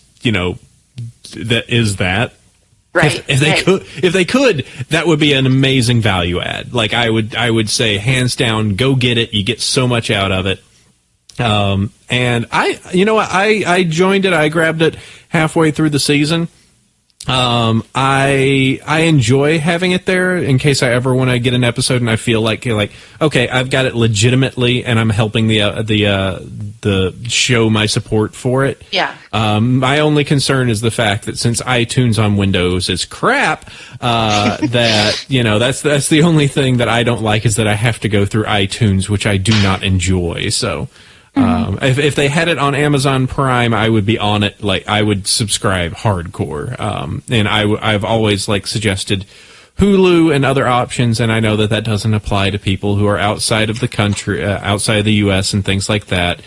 that. Right. If they could, that would be an amazing value add. Like I would say, hands down, go get it. You get so much out of it. And I joined it. I grabbed it halfway through the season. I enjoy having it there in case I ever want to get an episode and I feel like okay, I've got it legitimately and I'm helping the show my support for it. Yeah. My only concern is the fact that since iTunes on Windows is crap, that's the only thing that I don't like is that I have to go through iTunes, which I do not enjoy. So. If they had it on Amazon Prime, I would be on it. I would subscribe hardcore. And I've always suggested Hulu and other options, and I know that doesn't apply to people who are outside of the country, outside of the U.S. and things like that.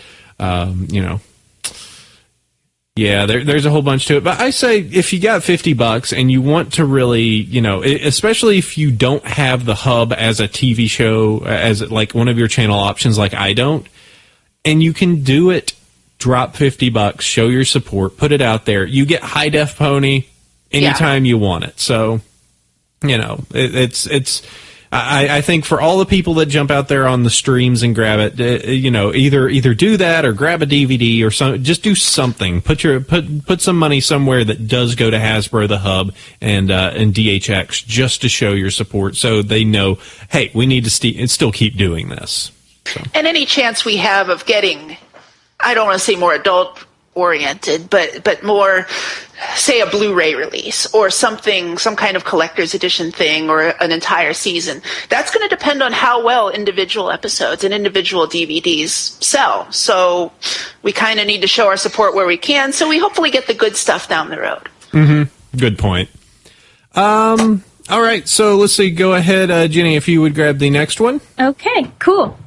Yeah, there's a whole bunch to it. But I say if you got $50 and you want to really, especially if you don't have the hub as a TV show, as like one of your channel options like I don't, and you can do it, drop $50, show your support, put it out there. You get high def pony anytime you want it. So, I think for all the people that jump out there on the streams and grab it, either do that or grab a DVD or just do something. Put some money somewhere that does go to Hasbro, the hub, and DHX just to show your support, so they know, hey, we need to still keep doing this. So. And any chance we have of getting, I don't want to say more adult oriented, but more, say, a Blu-ray release or something, some kind of collector's edition thing or an entire season. That's going to depend on how well individual episodes and individual DVDs sell. So we kind of need to show our support where we can, so we hopefully get the good stuff down the road. Mm-hmm. Good point. All right, so let's see. Go ahead, Jenny, if you would grab the next one. Okay, cool.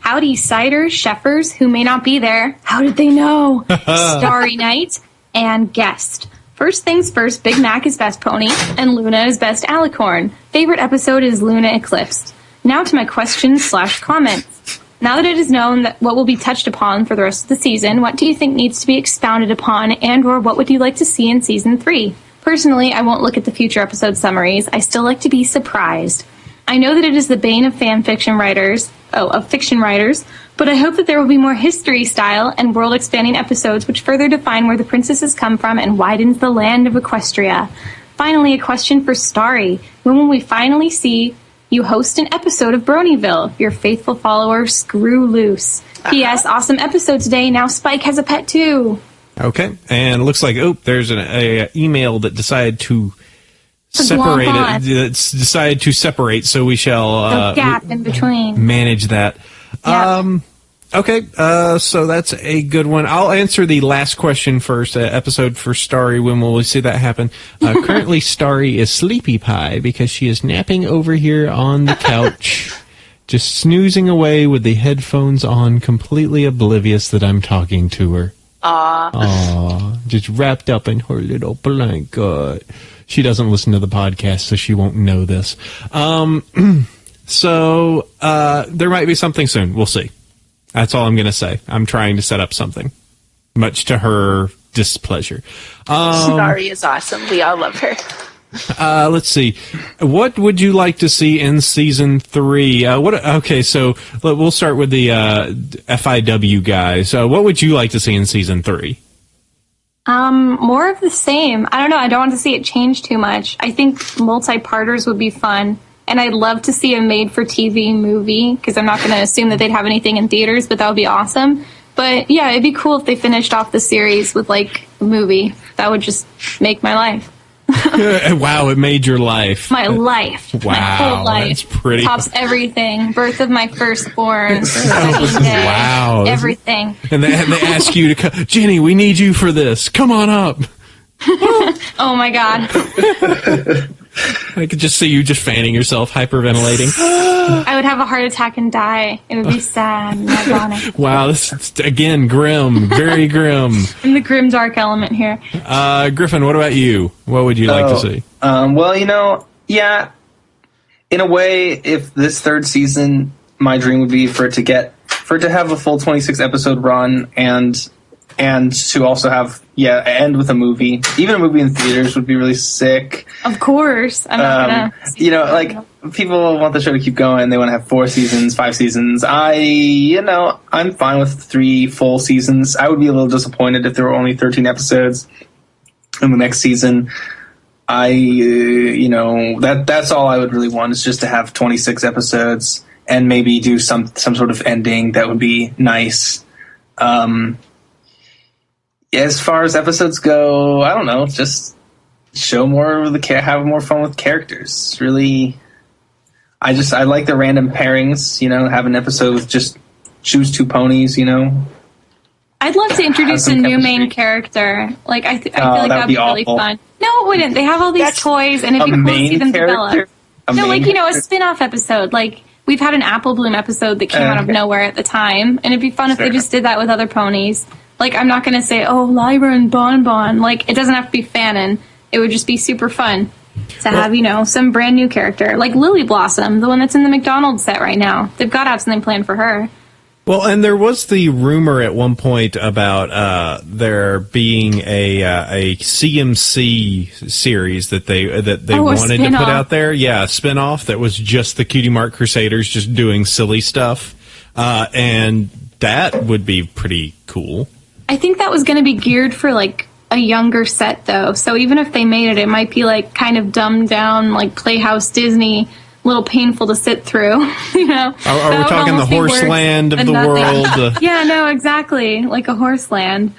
Howdy, Cider, Sheffers, who may not be there. How did they know? Starry Night, and Guest. First things first, Big Mac is best pony, and Luna is best alicorn. Favorite episode is Luna Eclipsed. Now to my questions/comments. Now that it is known that what will be touched upon for the rest of the season, what do you think needs to be expounded upon, and or what would you like to see in Season 3? Personally, I won't look at the future episode summaries. I still like to be surprised. I know that it is the bane of fiction writers, but I hope that there will be more history-style and world-expanding episodes which further define where the princesses come from and widens the land of Equestria. Finally, a question for Starry. When will we finally see you host an episode of Bronyville? Your faithful follower, Screw Loose. P.S. Awesome episode today. Now Spike has a pet, too. Okay, and it looks like, there's an email that decided to separate it. It's decided to separate, so we shall gap in between. Manage that. Yep. Okay, so that's a good one. I'll answer the last question first. Episode for Starry. When will we see that happen? Currently, Starry is sleepy pie because she is napping over here on the couch, just snoozing away with the headphones on, completely oblivious that I'm talking to her. Aww, just wrapped up in her little blanket. She doesn't listen to the podcast, so she won't know this. So there might be something soon. We'll see. That's all I'm going to say. I'm trying to set up something, much to her displeasure. Starry is awesome. We all love her. Let's see. What would you like to see in Season 3? Okay, so we'll start with the FIW guys. What would you like to see in Season 3? More of the same. I don't know. I don't want to see it change too much. I think multi-parters would be fun. And I'd love to see a made-for-TV movie, because I'm not going to assume that they'd have anything in theaters, but that would be awesome. But yeah, it'd be cool if they finished off the series with, like, a movie. That would just make my life. Wow, it made your life. My life. Wow, my whole life. That's pretty. Tops everything. Birth of my firstborn. Wow. Everything. And they ask you to come. Jenny, we need you for this. Come on up. Oh my God. I could just see you just fanning yourself, hyperventilating. I would have a heart attack and die. It would be sad and ironic. Wow, this is, again, grim. Very grim. I'm the grim dark element here. Griffin, what about you? What would you like to see? Well, yeah. In a way, if this third season, my dream would be for it to have a full 26 episode run and to also have end with a movie. Even a movie in theaters would be really sick. Of course, I'm not gonna. People want the show to keep going. They want to have 4 seasons, 5 seasons. I'm fine with 3 full seasons. I would be a little disappointed if there were only 13 episodes in the next season. That's all I would really want, is just to have 26 episodes and maybe do some sort of ending that would be nice. As far as episodes go, I don't know, just show more of have more fun with characters. Really, I like the random pairings, have an episode with just choose 2 ponies, I'd love to introduce a new main character. I feel like that'd be really fun. No, it wouldn't. They have all these toys, and it'd be cool to see them develop. No, like, a spin-off episode. Like, we've had an Apple Bloom episode that came out of nowhere at the time, and it'd be fun if they just did that with other ponies. Like, I'm not going to say, Lyra and Bon Bon. Like, it doesn't have to be Fanon. It would just be super fun to have, some brand new character. Like Lily Blossom, the one that's in the McDonald's set right now. They've got to have something planned for her. Well, and there was the rumor at one point about there being a CMC series that they wanted to put out there. Yeah, a spinoff that was just the Cutie Mark Crusaders just doing silly stuff. And that would be pretty cool. I think that was going to be geared for, like, a younger set, though. So even if they made it might be, like, kind of dumbed down, like, Playhouse Disney, a little painful to sit through, Are we talking the horse land of the world? Yeah, no, exactly. Like a horse land.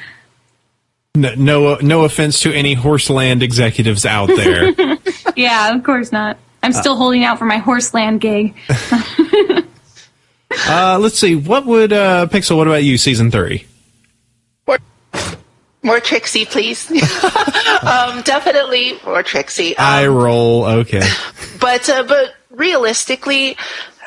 No offense to any horse land executives out there. Yeah, of course not. I'm still holding out for my horse land gig. Let's see. What would, Pixel, what about you, season 3? More Trixie, please. Definitely more Trixie. I roll, okay. But realistically,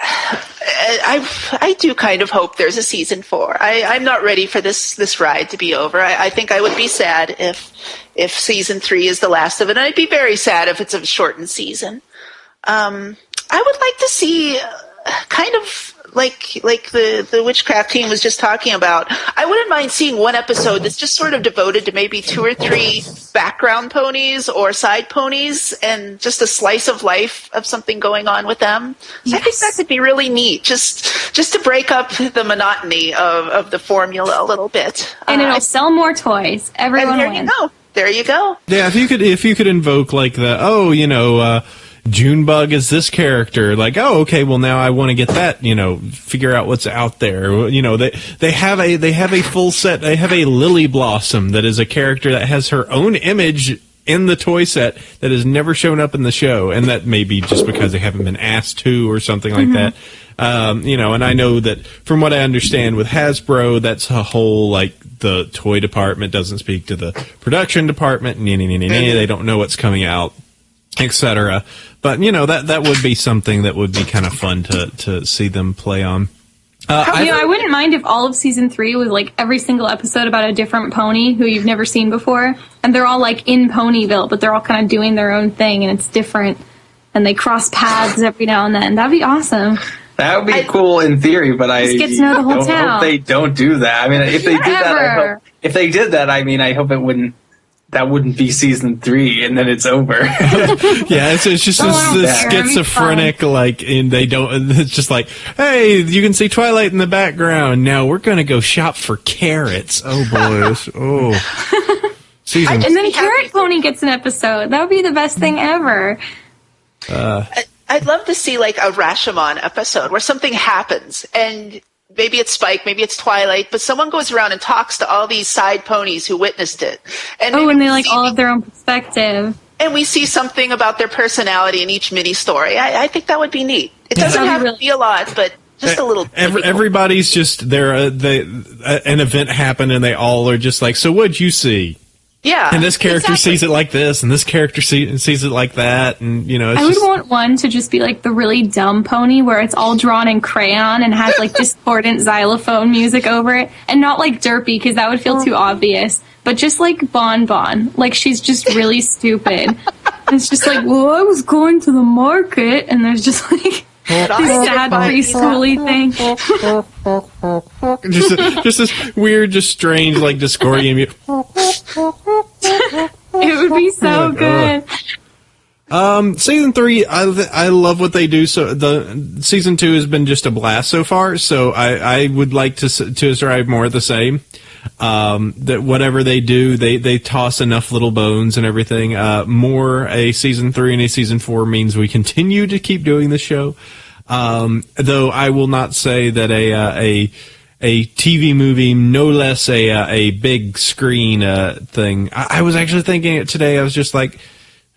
I do kind of hope there's a season 4. I'm not ready for this ride to be over. I think I would be sad if season 3 is the last of it. And I'd be very sad if it's a shortened season. I would like to see kind of like the Witchcraft team was just talking about. I wouldn't mind seeing one episode that's just sort of devoted to maybe 2 or 3 background ponies or side ponies and just a slice of life of something going on with them. Yes. I think that could be really neat, just to break up the monotony of the formula a little bit. And it'll sell more toys. Everyone wins. There you go. Yeah, if you could invoke like Junebug is this character, like, okay, well now I want to get that, figure out what's out there. They have a full set. They have a Lily Blossom that is a character that has her own image in the toy set that has never shown up in the show, and that may be just because they haven't been asked to or something like that. And I know that from what I understand with Hasbro, that's a whole, like, the toy department doesn't speak to the production department, and they don't know what's coming out, etc. But, that would be something that would be kind of fun to see them play on. I wouldn't mind if all of season 3 was, like, every single episode about a different pony who you've never seen before. And they're all, like, in Ponyville, but they're all kind of doing their own thing, and it's different. And they cross paths every now and then. That'd be awesome. That would be cool in theory, but I get to know the whole town. Hope they don't do that. I mean, if they did that, I hope it wouldn't. That wouldn't be season 3, and then it's over. Yeah, it's just this schizophrenic, like, and they don't. It's just like, hey, you can see Twilight in the background. Now we're gonna go shop for carrots. Oh boys, and then Carrot Pony gets an episode. That would be the best thing ever. I'd love to see like a Rashomon episode where something happens and. Maybe it's Spike, maybe it's Twilight, but someone goes around and talks to all these side ponies who witnessed it. And and they like all of their own perspective. And we see something about their personality in each mini story. I think that would be neat. It doesn't have to be a lot, but just a little. Everybody's just there. An event happened, and they all are just like, "So what'd you see?" Yeah, and this character sees it like this, and this character sees it like that, and I would want one to just be like the really dumb pony where it's all drawn in crayon and has like discordant xylophone music over it, and not like Derpy because that would feel too obvious, but just like Bon Bon, like she's just really stupid. It's just like, well, I was going to the market, and there's just like. This sad preschooly thing. just this weird, just strange, like Discordian music. It would be so good. Season 3, I love what they do. So the season 2 has been just a blast so far. So I would like to strive more of the same. That whatever they do, they toss enough little bones and everything. More a season 3 and a season 4 means we continue to keep doing the show. Though I will not say that a TV movie, no less a big screen thing. I was actually thinking it today. I was just like,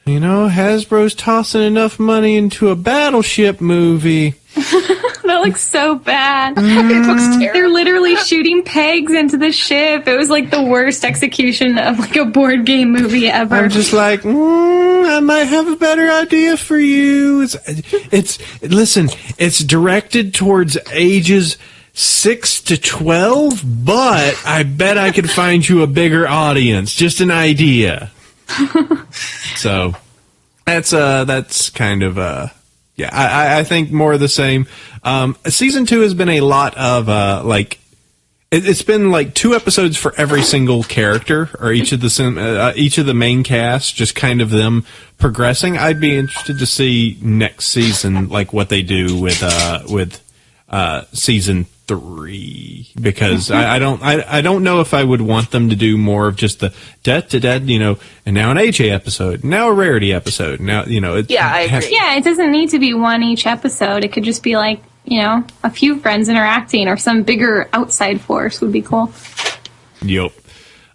Hasbro's tossing enough money into a Battleship movie. That looks so bad. It looks terrible. They're literally shooting pegs into the ship. It was like the worst execution of like a board game movie ever. I'm just like, I might have a better idea for you. Listen, it's directed towards ages 6 to 12, but I bet I could find you a bigger audience. Just an idea. So that's kind of I think more of the same. Season 2 has been a lot of it's been like 2 episodes for every single character or each of the main cast, just kind of them progressing. I'd be interested to see next season like what they do with season 3, because I don't know if I would want them to do more of just the dead to dead, and now an AJ episode, now a rarity episode, now I agree. Yeah, it doesn't need to be one each episode. It could just be like a few friends interacting, or some bigger outside force would be cool. Yep.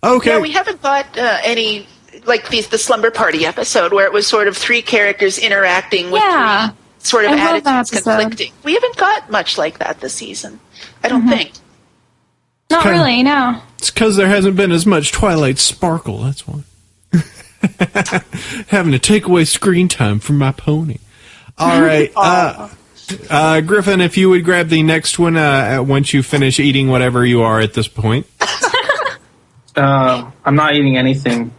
Okay. Yeah, we haven't got any like the Slumber Party episode where it was sort of 3 characters interacting with 3 sort of attitudes conflicting. We haven't got much like that this season. I don't think. Not really, no. It's because there hasn't been as much Twilight Sparkle, that's why. Having to take away screen time from my pony. All right. Griffin, if you would grab the next one once you finish eating whatever you are at this point. I'm not eating anything.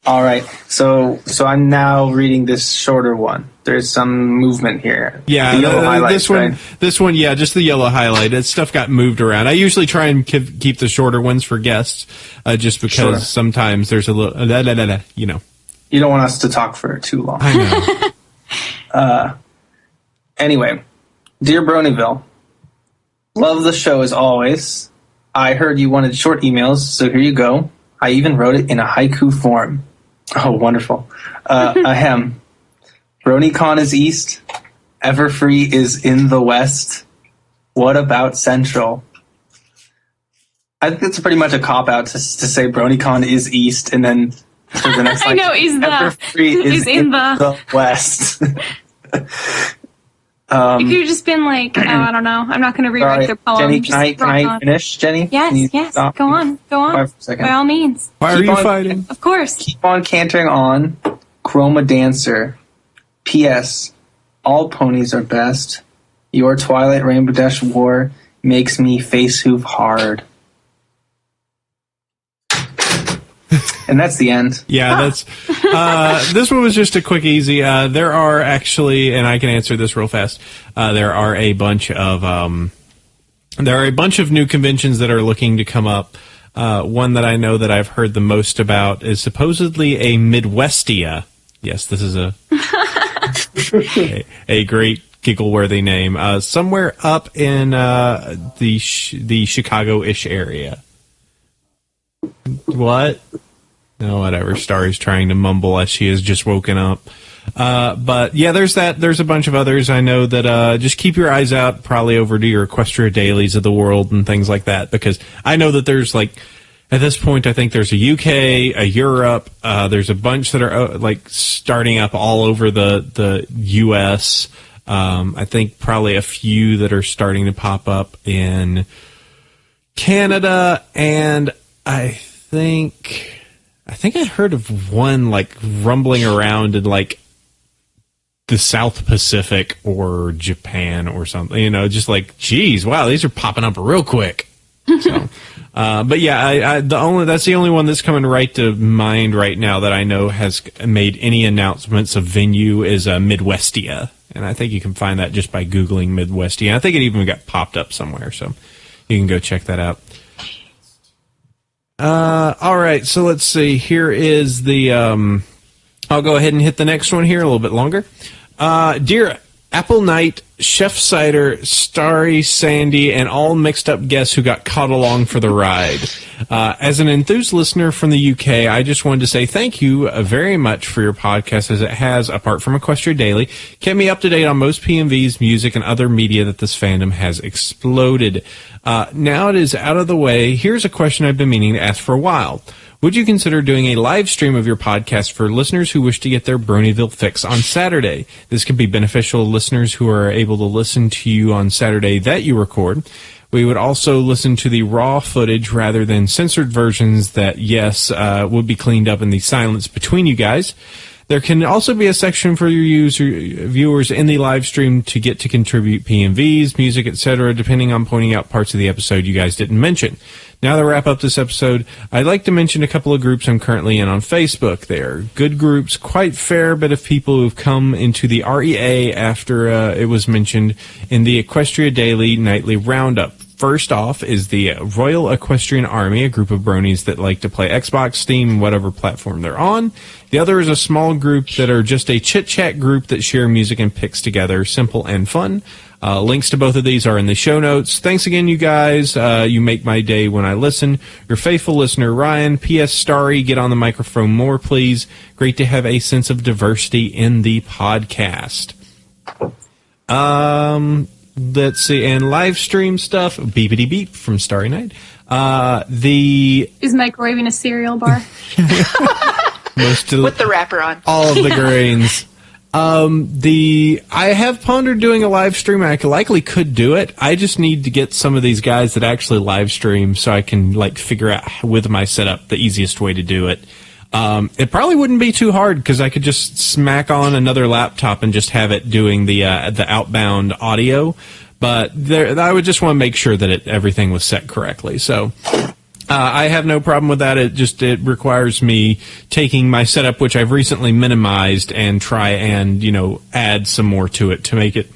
All right. So I'm now reading this shorter one. There's some movement here. Yeah, the yellow highlights, this one, yeah, just the yellow highlight. That stuff got moved around. I usually try and keep the shorter ones for guests, just because sometimes there's a little, You don't want us to talk for too long. I know. Anyway, dear Bronyville, love the show as always. I heard you wanted short emails, so here you go. I even wrote it in a haiku form. Oh, wonderful. Ahem. BronyCon is east. Everfree is in the west. What about Central? I think it's pretty much a cop-out to say BronyCon is east, and then for the next I know, Everfree is in the west. You could have just been like, I don't know. I'm not going to rewrite their poem. Jenny, can I finish, Jenny? Yes. Go on. For a second. By all means. Why are you fighting? Of course. Keep on cantering on. Chroma Dancer. P.S. All ponies are best. Your Twilight Rainbow Dash War makes me face hoof hard. And that's the end. Yeah, that's this one was just a quick, easy. There are actually, and I can answer this real fast. There are a bunch of new conventions that are looking to come up. One that I know that I've heard the most about is supposedly a Midwestia. Yes, this is a great giggle-worthy name. Somewhere up in the Chicago-ish area. What? No, whatever. Starry's trying to mumble as she has just woken up. But yeah, there's that. There's a bunch of others. I know that just keep your eyes out probably over to your Equestria Dailies of the world and things like that, because I know that there's like, at this point, I think there's a UK, a Europe, there's a bunch that are like starting up all over the US. I think probably a few that are starting to pop up in Canada, and I think I heard of one like rumbling around in like the South Pacific or Japan or something, just like, geez, wow, these are popping up real quick. So, but yeah, that's the only one that's coming right to mind right now that I know has made any announcements of venue is Midwestia, and I think you can find that just by Googling Midwestia. I think it even got popped up somewhere, so you can go check that out. All right, so let's see. Here is the. I'll go ahead and hit the next one here a little bit longer. Dear Apple Knight, Chef Cider, Starry, Sandy, and all mixed up guests who got caught along for the ride. As an enthused listener from the UK, I just wanted to say thank you very much for your podcast, as it has, apart from Equestria Daily, kept me up to date on most PMVs, music, and other media that this fandom has exploded. Now it is out of the way. Here's a question I've been meaning to ask for a while. Would you consider doing a live stream of your podcast for listeners who wish to get their Bronyville fix on Saturday? This could be beneficial to listeners who are able to listen to you on Saturday that you record. We would also listen to the raw footage rather than censored versions that, yes, would be cleaned up in the silence between you guys. There can also be a section for your viewers in the live stream to get to contribute PMVs, music, etc., depending on pointing out parts of the episode you guys didn't mention. Now to wrap up this episode, I'd like to mention a couple of groups I'm currently in on Facebook. They're good groups, quite fair bit of people who've come into the REA after it was mentioned in the Equestria Daily Nightly Roundup. First off is the Royal Equestrian Army, a group of bronies that like to play Xbox, Steam, whatever platform they're on. The other is a small group that are just a chit-chat group that share music and picks together, simple and fun. Links to both of these are in the show notes. Thanks again, you guys. You make my day when I listen. Your faithful listener, Ryan. P.S. Starry, get on the microphone more, please. Great to have a sense of diversity in the podcast. Let's see, and live stream stuff, beepity beep from Starry Night. Is microwaving a cereal bar? With the wrapper on. All of the grains. I have pondered doing a live stream, and I likely could do it. I just need to get some of these guys that actually live stream so I can figure out with my setup the easiest way to do it. It probably wouldn't be too hard because I could just smack on another laptop and just have it doing the outbound audio. But I would just want to make sure that everything was set correctly. So I have no problem with that. It requires me taking my setup, which I've recently minimized, and try and add some more to it to make it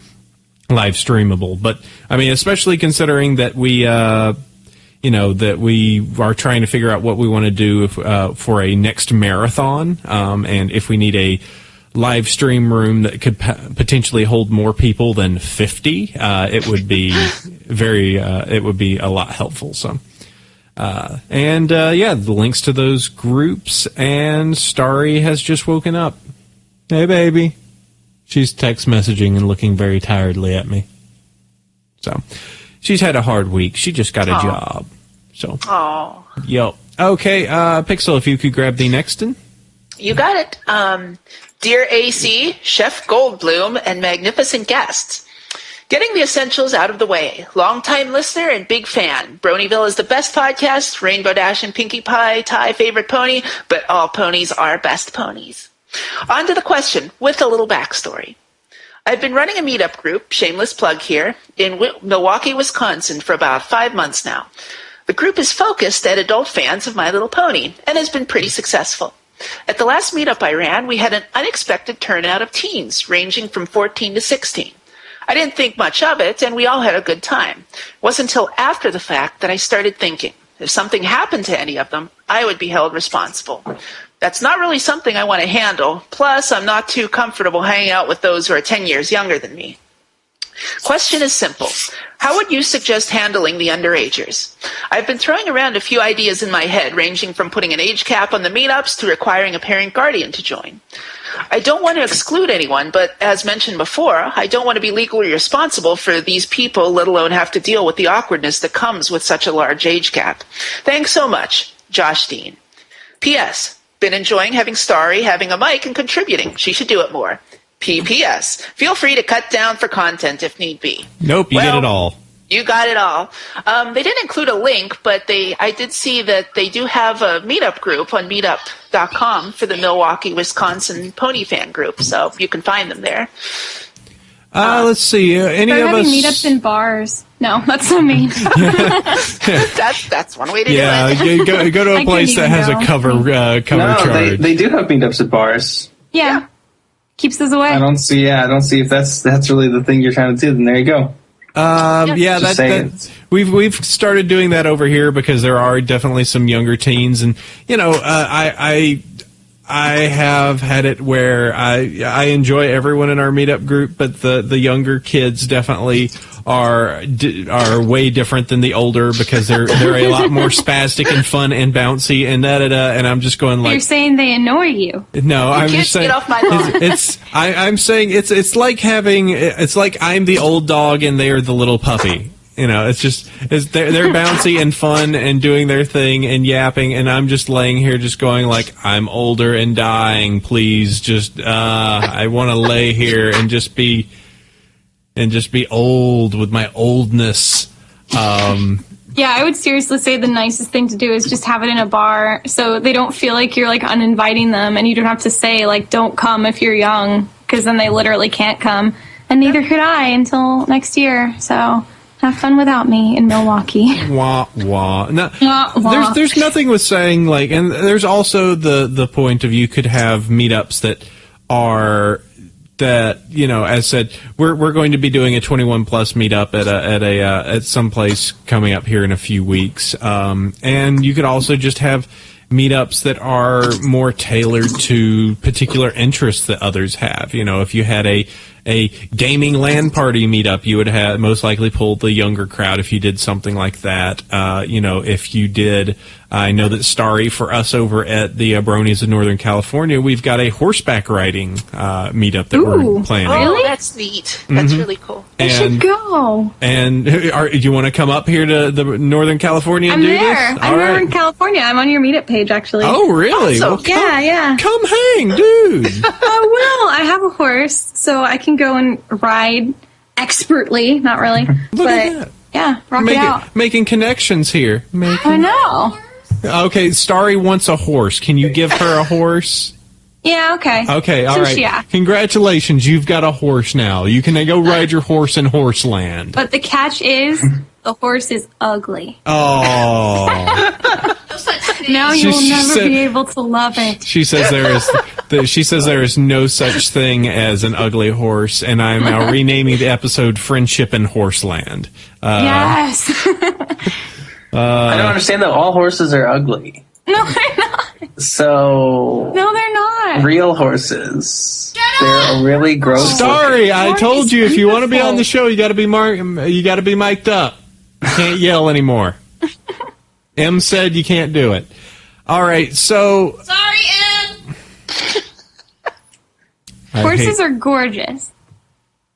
live streamable. But I mean, especially considering that we that we are trying to figure out what we want to do for a next marathon, and if we need a live stream room that could potentially hold more people than 50, it would be it would be a lot helpful. So, the links to those groups, and Starry has just woken up. Hey, baby. She's text messaging and looking very tiredly at me. So, she's had a hard week. She just got a job. So. Oh. Yep. Okay, Pixel, if you could grab the next one. You got it. Dear AC, Chef Goldblum, and magnificent guests. Getting the essentials out of the way. Long-time listener and big fan. Bronyville is the best podcast. Rainbow Dash and Pinkie Pie, Ty favorite pony, but all ponies are best ponies. On to the question, with a little backstory. I've been running a meetup group, shameless plug here, in Milwaukee, Wisconsin for about 5 months now. The group is focused at adult fans of My Little Pony and has been pretty successful. At the last meetup I ran, we had an unexpected turnout of teens, ranging from 14 to 16. I didn't think much of it, and we all had a good time. It wasn't until after the fact that I started thinking, if something happened to any of them, I would be held responsible. That's not really something I want to handle. Plus, I'm not too comfortable hanging out with those who are 10 years younger than me. Question is simple. How would you suggest handling the underagers? I've been throwing around a few ideas in my head, ranging from putting an age cap on the meetups to requiring a parent guardian to join. I don't want to exclude anyone, but as mentioned before, I don't want to be legally responsible for these people, let alone have to deal with the awkwardness that comes with such a large age gap. Thanks so much, Josh Dean. P.S. Been enjoying having Starry having a mic and contributing. She should do it more. P.P.S. Feel free to cut down for content if need be. Nope, you get it all. You got it all. They didn't include a link, but I did see that they do have a meetup group on meetup.com for the Milwaukee, Wisconsin pony fan group, so you can find them there. Let's see. Any they're of having us meetups in bars? No, that's so mean. That's one way to do it. Yeah, go to a place that has a cover charge. They do have meetups at bars. Yeah. Keeps us away. I don't see if that's really the thing you're trying to do. Then there you go. We've started doing that over here because there are definitely some younger teens, and I have had it where I enjoy everyone in our meetup group, but the younger kids definitely are way different than the older because they're a lot more spastic and fun and bouncy and and I'm just going like, you're saying they annoy you. No, I'm just saying get off my lawn. I'm saying it's like I'm the old dog and they are the little puppy. they're bouncy and fun and doing their thing and yapping, and I'm just laying here just going like, I'm older and dying, please just I want to lay here and just be old with my oldness. Yeah, I would seriously say the nicest thing to do is just have it in a bar so they don't feel like you're like uninviting them, and you don't have to say like, don't come if you're young, because then they literally can't come, and neither could I until next year. So have fun without me in Milwaukee. Wah wah. No, wah, wah. There's nothing with saying like, and there's also the point of you could have meetups that are. That, as said, we're going to be doing a 21 plus meetup at some place coming up here in a few weeks, and you could also just have meetups that are more tailored to particular interests that others have. If you had a gaming LAN party meetup, you would have most likely pulled the younger crowd if you did something like that. If you did, I know that Starry, for us over at the Bronies of Northern California, we've got a horseback riding meetup that we're planning. Oh, that's neat. That's really cool. I should go. And do you want to come up here to the Northern California and do this? I'm there in California. I'm on your meetup page, actually. Oh, really? Awesome. Well, Yeah. Come hang, dude. I will. I have a horse, so I can go and ride expertly. Not really. Look at that. Yeah, rock it out. Making connections here. I know. Okay, Starry wants a horse. Can you give her a horse? Yeah, okay. Okay, all right. Yeah. Congratulations, you've got a horse now. You can go ride your horse in Horseland. But the catch is, the horse is ugly. Oh. Now you'll never be able to love it. She says there is no such thing as an ugly horse, and I'm now renaming the episode "Friendship in Horseland." Yes. I don't understand that all horses are ugly. No, they're not. So No, they're not. real horses, they're a really gross. Sorry, I told you if you want to be on the show, you got to be mic'd up. You can't yell anymore. M said you can't do it. All right, so Sorry, Em. Horses are gorgeous.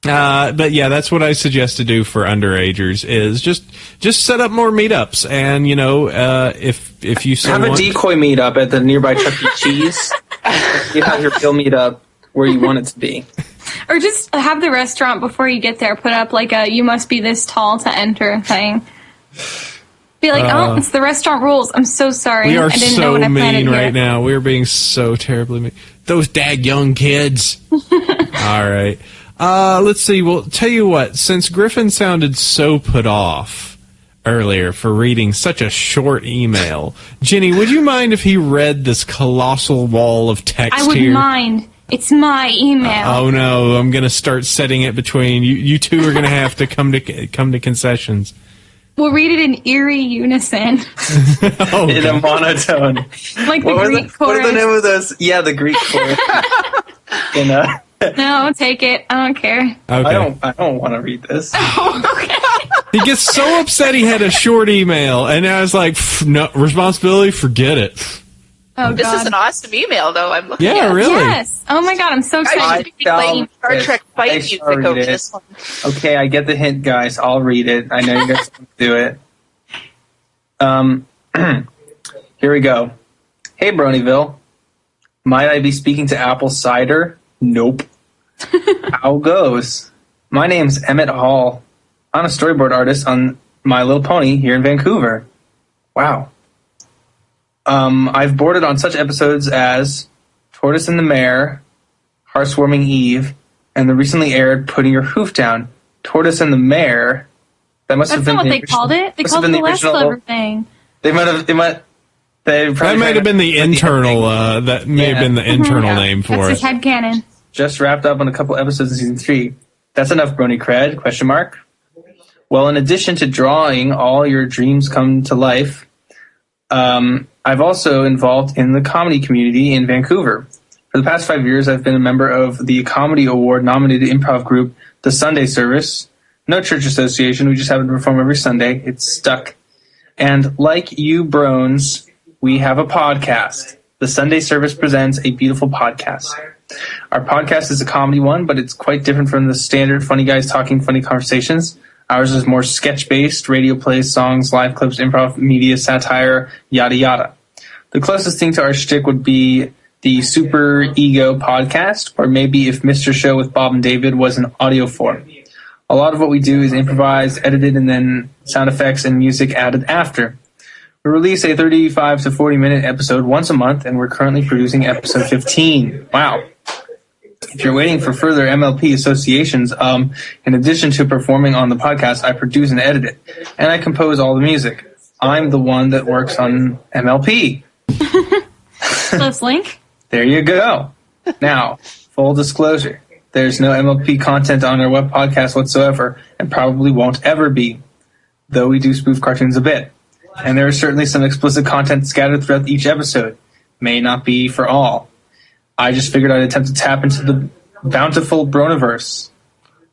But yeah, that's what I suggest to do for underagers is just set up more meetups, and if you so have a decoy meetup at the nearby Chuck E. Cheese. You have your real meetup where you want it to be. Or just have the restaurant before you get there put up like a "you must be this tall to enter" thing. Be like, it's the restaurant rules. I'm so sorry. We are I didn't so know what I mean right here. now. We're being so terribly mean. Those dag young kids. All right. Let's see. Well, tell you what. Since Griffin sounded so put off earlier for reading such a short email, Jenny, would you mind if he read this colossal wall of text here? I wouldn't mind. It's my email. Oh no! I'm going to start setting it between you. You two are going to have to come to concessions. We'll read it in eerie unison. In a monotone. Like the Greek chorus. What is the name of those? Yeah, the Greek chorus. No, take it. I don't care. Okay. I don't want to read this. Okay. He gets so upset he had a short email, and I was like, no, responsibility, forget it. Oh, This God. is an awesome email, though. I'm looking Yeah, at really. Yes. Oh, my God. I'm so I excited. should be playing Star Trek fight I music shall read over it. this one. Okay, I get the hint, guys. I'll read it. I know you guys can do it. Here we go. Hey, Bronyville. Might I be speaking to Apple Cider? Nope. How goes? My name's Emmett Hall. I'm a storyboard artist on My Little Pony here in Vancouver. Wow. I've boarded on such episodes as Tortoise and the Mare, Heartwarming Eve, and the recently aired Putting Your Hoof Down. Tortoise and the Mare. That must That's have been not what the they called it. They called it the less clever thing. They might have. That might have been the internal. That may have been the internal name for That's it. his headcanon. Just wrapped up on a couple episodes of season 3. That's enough, Brony cred? Question mark. Well, in addition to drawing all your dreams come to life, I've also involved in the comedy community in Vancouver. For the past 5 years, I've been a member of the Comedy Award-nominated improv group, The Sunday Service. No church association. We just happen to perform every Sunday. It's stuck. And like you, Brones, we have a podcast. The Sunday Service presents a beautiful podcast. Our podcast is a comedy one, but it's quite different from the standard funny guys talking funny conversations. Ours is more sketch-based, radio plays, songs, live clips, improv, media, satire, yada yada. The closest thing to our shtick would be the Super Ego podcast, or maybe if Mr. Show with Bob and David was an audio form. A lot of what we do is improvised, edited, and then sound effects and music added after. We release a 35 to 40-minute episode once a month, and we're currently producing episode 15. Wow. If you're waiting for further MLP associations, in addition to performing on the podcast, I produce and edit it, and I compose all the music. I'm the one that works on MLP. Close link. There you go. Now, full disclosure, there's no MLP content on our web podcast whatsoever, and probably won't ever be, though we do spoof cartoons a bit. And there is certainly some explicit content scattered throughout each episode. May not be for all. I just figured I'd attempt to tap into the bountiful Bronyverse,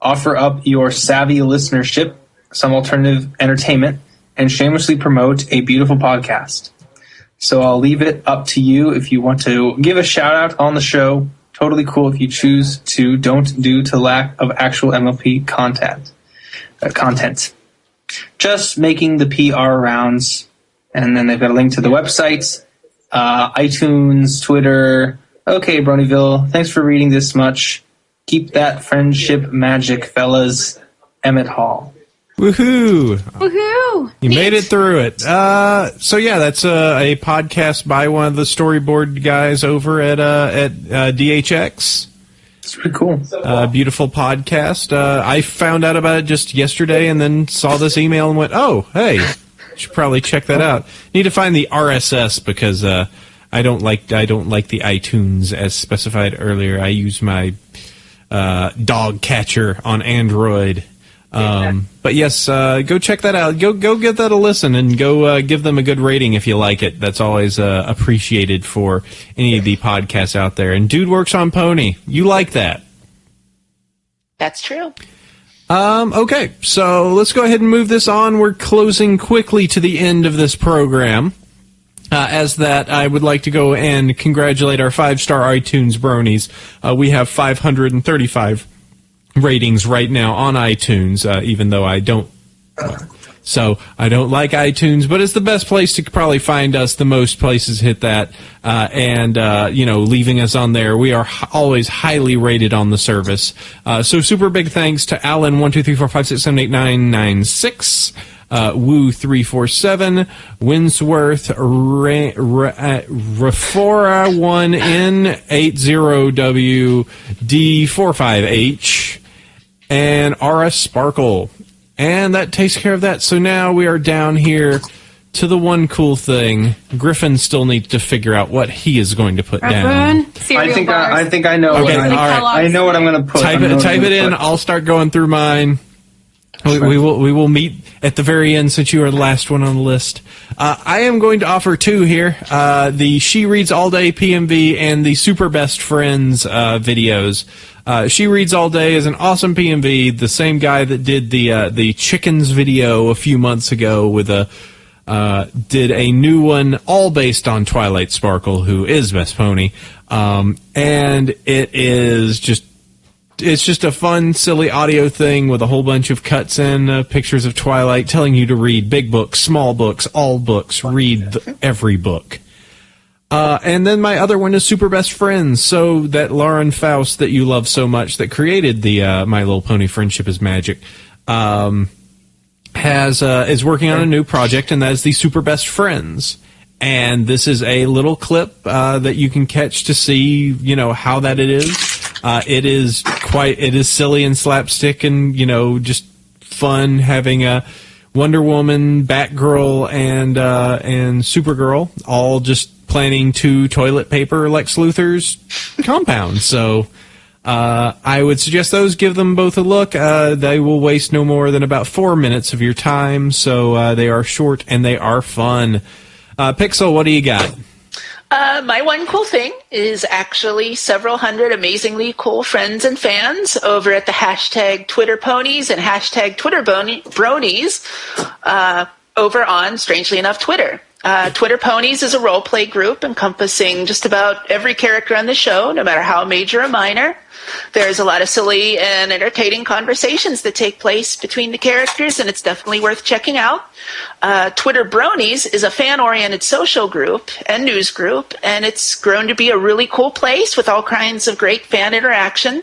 offer up your savvy listenership some alternative entertainment, and shamelessly promote a beautiful podcast. So I'll leave it up to you if you want to give a shout out on the show. Totally cool if you choose to. Don't due to lack of actual MLP content. Just making the PR rounds. And then they've got a link to the website, iTunes, Twitter. Okay, Bronyville, thanks for reading this much. Keep that friendship magic, fellas. Emmett Hall. Woohoo! Woohoo! You made it through it. So yeah, that's a podcast by one of the storyboard guys over at DHX. It's pretty cool. Beautiful podcast. I found out about it just yesterday and then saw this email and went, oh, hey, should probably check that out. Need to find the RSS because I don't like the iTunes as specified earlier. I use my dog catcher on Android. But yes, go check that out. Go give that a listen and go give them a good rating if you like it. That's always appreciated for any of the podcasts out there. And Dude Works on Pony. You like that? That's true. Okay, so let's go ahead and move this on. We're closing quickly to the end of this program. As that, I would like to go and congratulate our 5-star iTunes bronies. We have 535 ratings right now on iTunes, even though I don't. So I don't like iTunes, but it's the best place to probably find us. The most places hit that, and leaving us on there. We are always highly rated on the service. So super big thanks to Alan 12345678996. Woo 347, Winsworth, Refora 1N80W D45H, and RS Sparkle. And that takes care of that. So now we are down here to the one cool thing. Griffin still needs to figure out what he is going to put down. I think I know. Okay, all right. I know what I'm going to put. Type it in. I'll start going through mine. We will meet at the very end since you are the last one on the list. I am going to offer two here. The She Reads All Day PMV and the Super Best Friends videos. She Reads All Day is an awesome PMV. The same guy that did the chickens video a few months ago with did a new one all based on Twilight Sparkle, who is Best Pony. And it is it's just a fun, silly audio thing with a whole bunch of cuts and pictures of Twilight telling you to read big books, small books, all books, read every book. And then my other one is Super Best Friends. So that Lauren Faust that you love so much that created the My Little Pony Friendship is Magic is working on a new project, and that is the Super Best Friends. And this is a little clip that you can catch to see, how that it is. It is silly and slapstick and, just fun having a Wonder Woman, Batgirl, and Supergirl all just planning to toilet paper Lex Luthor's compound. So I would suggest those. Give them both a look. They will waste no more than about 4 minutes of your time. So they are short and they are fun. Pixel, what do you got? My one cool thing is actually several hundred amazingly cool friends and fans over at the hashtag Twitter Ponies and hashtag Twitter Bronies over on, strangely enough, Twitter. Twitter Ponies is a role-play group encompassing just about every character on the show, no matter how major or minor. There's a lot of silly and entertaining conversations that take place between the characters, and it's definitely worth checking out. Twitter Bronies is a fan-oriented social group and news group, and it's grown to be a really cool place with all kinds of great fan interaction.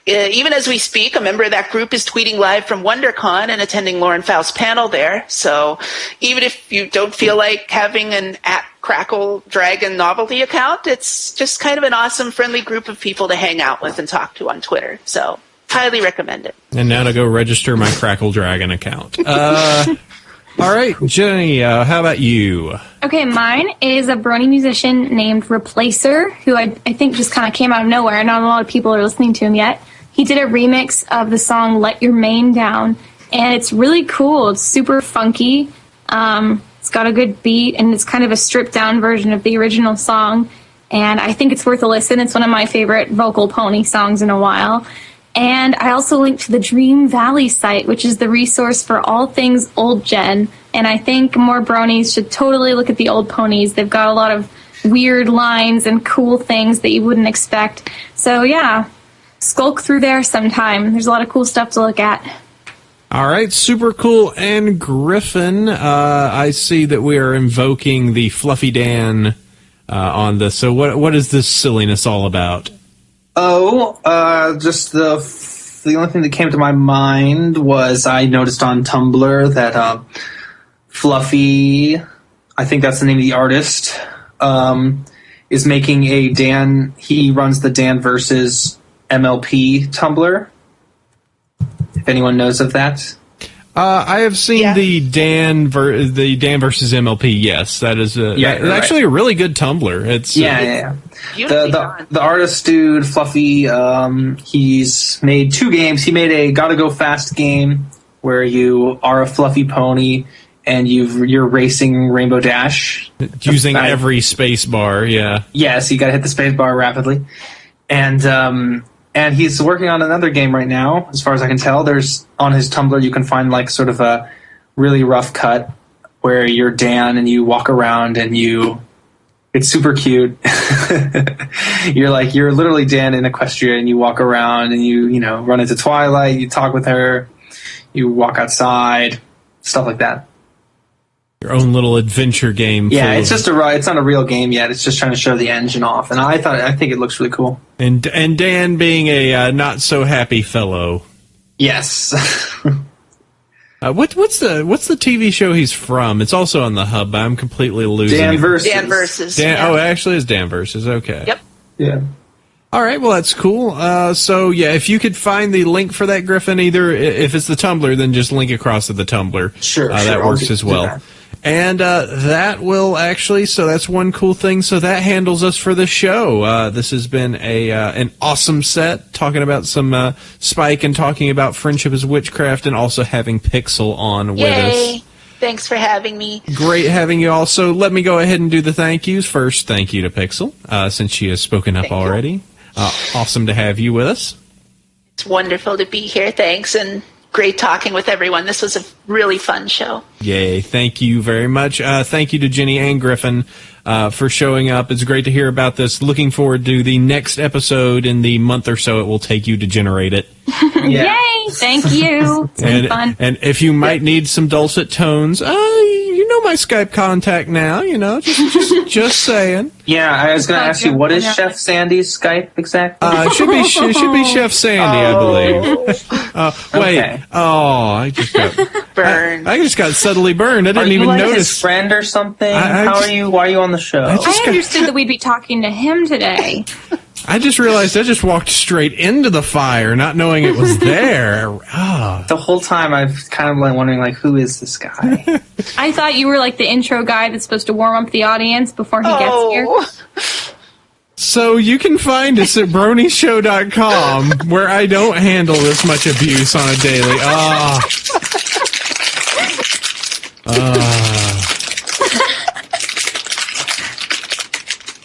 Even as we speak, a member of that group is tweeting live from WonderCon and attending Lauren Faust's panel there. So even if you don't feel like having an @Crackle Dragon novelty account, it's just kind of an awesome, friendly group of people to hang out with and talk to on Twitter. So highly recommend it. And now to go register my Crackle Dragon account. All right, Jenny, how about you? Okay, mine is a Brony musician named Replacer, who I think just kind of came out of nowhere. Not a lot of people are listening to him yet. He did a remix of the song Let Your Mane Down, and it's really cool. It's super funky. It's got a good beat, and it's kind of a stripped-down version of the original song, and I think it's worth a listen. It's one of my favorite vocal pony songs in a while. And I also linked to the Dream Valley site, which is the resource for all things old gen, and I think more bronies should totally look at the old ponies. They've got a lot of weird lines and cool things that you wouldn't expect. So, yeah. Skulk through there sometime. There's a lot of cool stuff to look at. All right, super cool. And Griffin, I see that we are invoking the Fluffy Dan on this. So what is this silliness all about? Just the only thing that came to my mind was I noticed on Tumblr that Fluffy, I think that's the name of the artist, is making a Dan. He runs the Dan versus MLP Tumblr. If anyone knows of that, I have seen the Dan versus MLP. Yes, that is actually a really good Tumblr. It's the artist dude Fluffy. He's made 2 games. He made a Gotta Go Fast game where you are a fluffy pony and you're racing Rainbow Dash using every space bar. Yeah. Yes, you got to hit the space bar rapidly, and he's working on another game right now, as far as I can tell. There's, on his Tumblr, you can find like sort of a really rough cut where you're Dan and you walk around and it's super cute. You're literally Dan in Equestria and you walk around and you run into Twilight, you talk with her, you walk outside, stuff like that. Your own little adventure game. Yeah, it's not a real game yet. It's just trying to show the engine off, and I think it looks really cool. And Dan being a not so happy fellow. Yes. What's the TV show he's from? It's also on the Hub. I'm completely losing Dan it. versus. Oh, it actually is Dan versus. Okay. Yep. Yeah. All right, well, that's cool. So, yeah, if you could find the link for that, Griffin, either if it's the Tumblr, then just link across to the Tumblr. Sure. That works as well. And that will actually, so that's one cool thing. So that handles us for the show. This has been an awesome set, talking about some Spike and talking about Friendship is Witchcraft and also having Pixel on with us. Thanks for having me. Great having you all. So let me go ahead and do the thank yous. First, thank you to Pixel, since she has spoken up already. Awesome to have you with us. It's wonderful to be here. Thanks, and great talking with everyone. This was a really fun show. Yay. Thank you very much. Thank you to Jenny and Griffin for showing up. It's great to hear about this. Looking forward to the next episode in the month or so it will take you to generate it. Yay! Thank you. It's been fun. And if you might need some dulcet tones, you know my Skype contact now, just saying. Yeah, I was going to ask you, what is Chef Sandy's Skype exactly? It should be Chef Sandy, I believe. Wait. Okay. Oh, I just got burned. I just got subtly burned. I didn't even like notice. His friend or something? Why are you on the show? I understood that we'd be talking to him today. I just realized I just walked straight into the fire, not knowing it was there. Oh. The whole time I've kind of wondering, who is this guy? I thought you were like the intro guy that's supposed to warm up the audience before he gets here. So you can find us at bronieshow.com, where I don't handle this much abuse on a daily.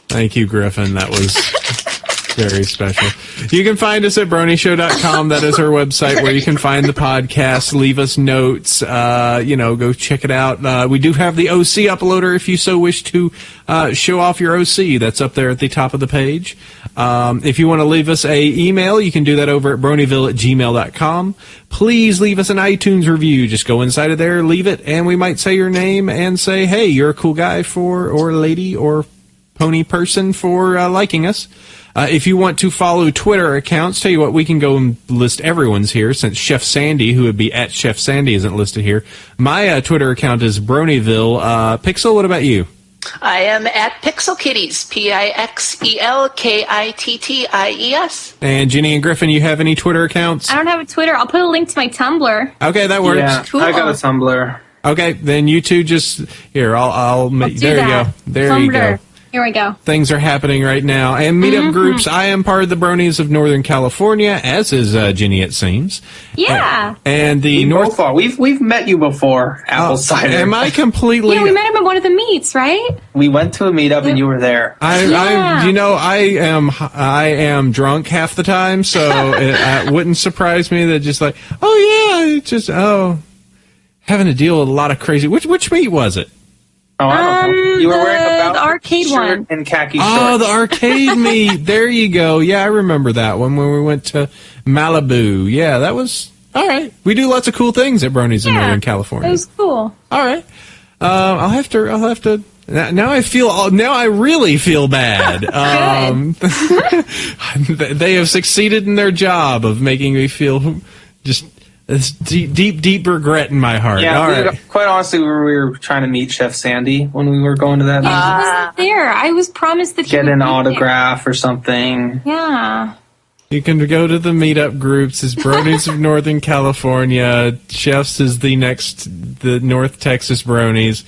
Thank you, Griffin. That was Very special. You can find us at BronyShow.com. That is our website where you can find the podcast. Leave us notes. Go check it out. We do have the OC uploader if you so wish to show off your OC. That's up there at the top of the page. If you want to leave us a email, you can do that over at bronyville@gmail.com. Please leave us an iTunes review. Just go inside of there, leave it, and we might say your name and say, hey, you're a cool guy or lady or pony person for liking us. If you want to follow Twitter accounts, tell you what, we can go and list everyone's here, since Chef Sandy, who would be at Chef Sandy, isn't listed here. My Twitter account is Bronyville. Pixel, what about you? I am at Pixelkitties, Pixelkitties. And Ginny and Griffin, you have any Twitter accounts? I don't have a Twitter. I'll put a link to my Tumblr. Okay, that works. Yeah, cool. I got a Tumblr. Okay, then you two just here. I'll make. There you go. There Tumblr. you go. Here we go. Things are happening right now. And meetup groups, I am part of the Bronies of Northern California, as is Ginny, it seems. Yeah. And the North... We've met you before, Apple Cider. Am I completely... Yeah, we met him at one of the meets, right? We went to a meetup and you were there. I am drunk half the time, so it wouldn't surprise me that just like, having to deal with a lot of crazy... Which meet was it? Oh, I don't know. You were wearing the arcade shirt one. and khaki shorts. Oh, the arcade meet. There you go. Yeah, I remember that one when we went to Malibu. Yeah, that was all right. We do lots of cool things at Bronies in Northern California. It was cool. All right. I'll have to. Now I really feel bad. They have succeeded in their job of making me feel just. It's deep regret in my heart. Yeah, all right. Quite honestly, we were trying to meet Chef Sandy when we were going to that. Yeah, he wasn't there. I was promised that he get would an be autograph or something. there. Yeah. You can go to the meetup groups. It's Bronies of Northern California. Chefs is the North Texas Bronies.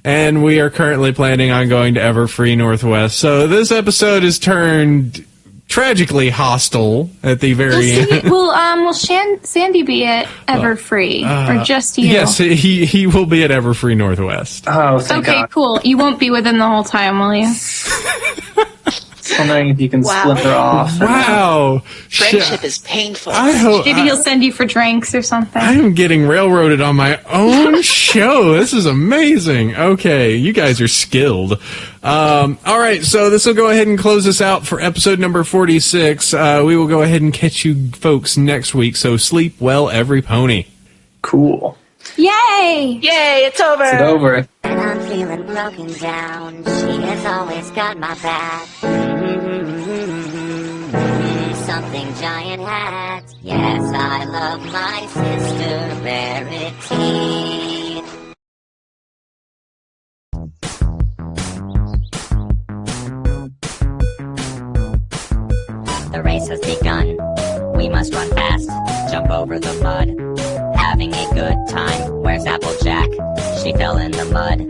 And we are currently planning on going to Everfree Northwest. So this episode is turned tragically hostile at the very end. Will Sandy be at Everfree or just you? Yes, he will be at Everfree Northwest. Oh, thank Okay, God. cool. You won't be with him the whole time, will you? Wondering if you can splinter off. Wow. Friendship is painful. Maybe he'll send you for drinks or something. I am getting railroaded on my own show. This is amazing. Okay, you guys are skilled. All right, so this will go ahead and close us out for episode number 46. We will go ahead and catch you folks next week, so sleep well, every pony. Cool. Yay! Yay, it's over. It's over. When I'm feeling broken down, she has always got my back. Something giant hat. Yes, I love my sister Rarity. The race has begun. We must run fast, jump over the mud. Having a good time. Where's Applejack? She fell in the mud.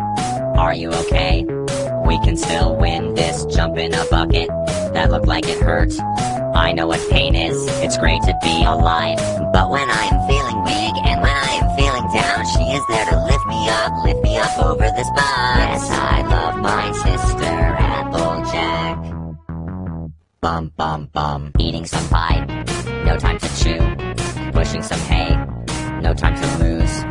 Are you okay? We can still win this. Jump in a bucket. That looked like it hurt. I know what pain is. It's great to be alive. But when I am feeling weak and when I am feeling down, she is there to lift me up over this bus. Yes, I love my sister Applejack. Bum, bum, bum. Eating some pie. No time to chew. Pushing some hay. No time to lose.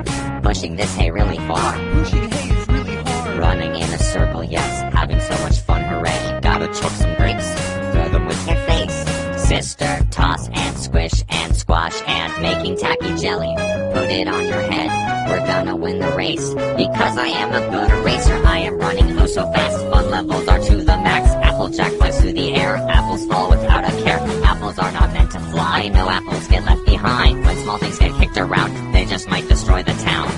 Pushing this hay really far. Pushing hay is really hard. Running in a circle, yes. Having so much fun, hooray. Gotta choke some grapes. Throw them with your face. Sister, toss and squish and squash and making tacky jelly. Put it on your head. We're gonna win the race. Because I am a good racer. I am running oh so fast. Fun levels are to the max. Applejack flies through the air. Apples fall without a care. Apples are not meant to fly. No apples get left behind. When small things get kicked around, they just might destroy the town.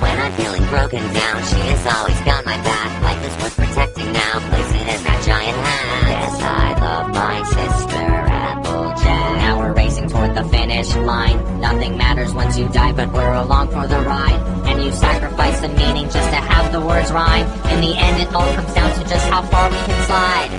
When I'm feeling broken down, she has always got my back. Life is worth protecting now, place it in that giant hat. Yes, I love my sister Applejack. Now we're racing toward the finish line. Nothing matters once you die, but we're along for the ride. And you sacrifice the meaning just to have the words rhyme. In the end, it all comes down to just how far we can slide.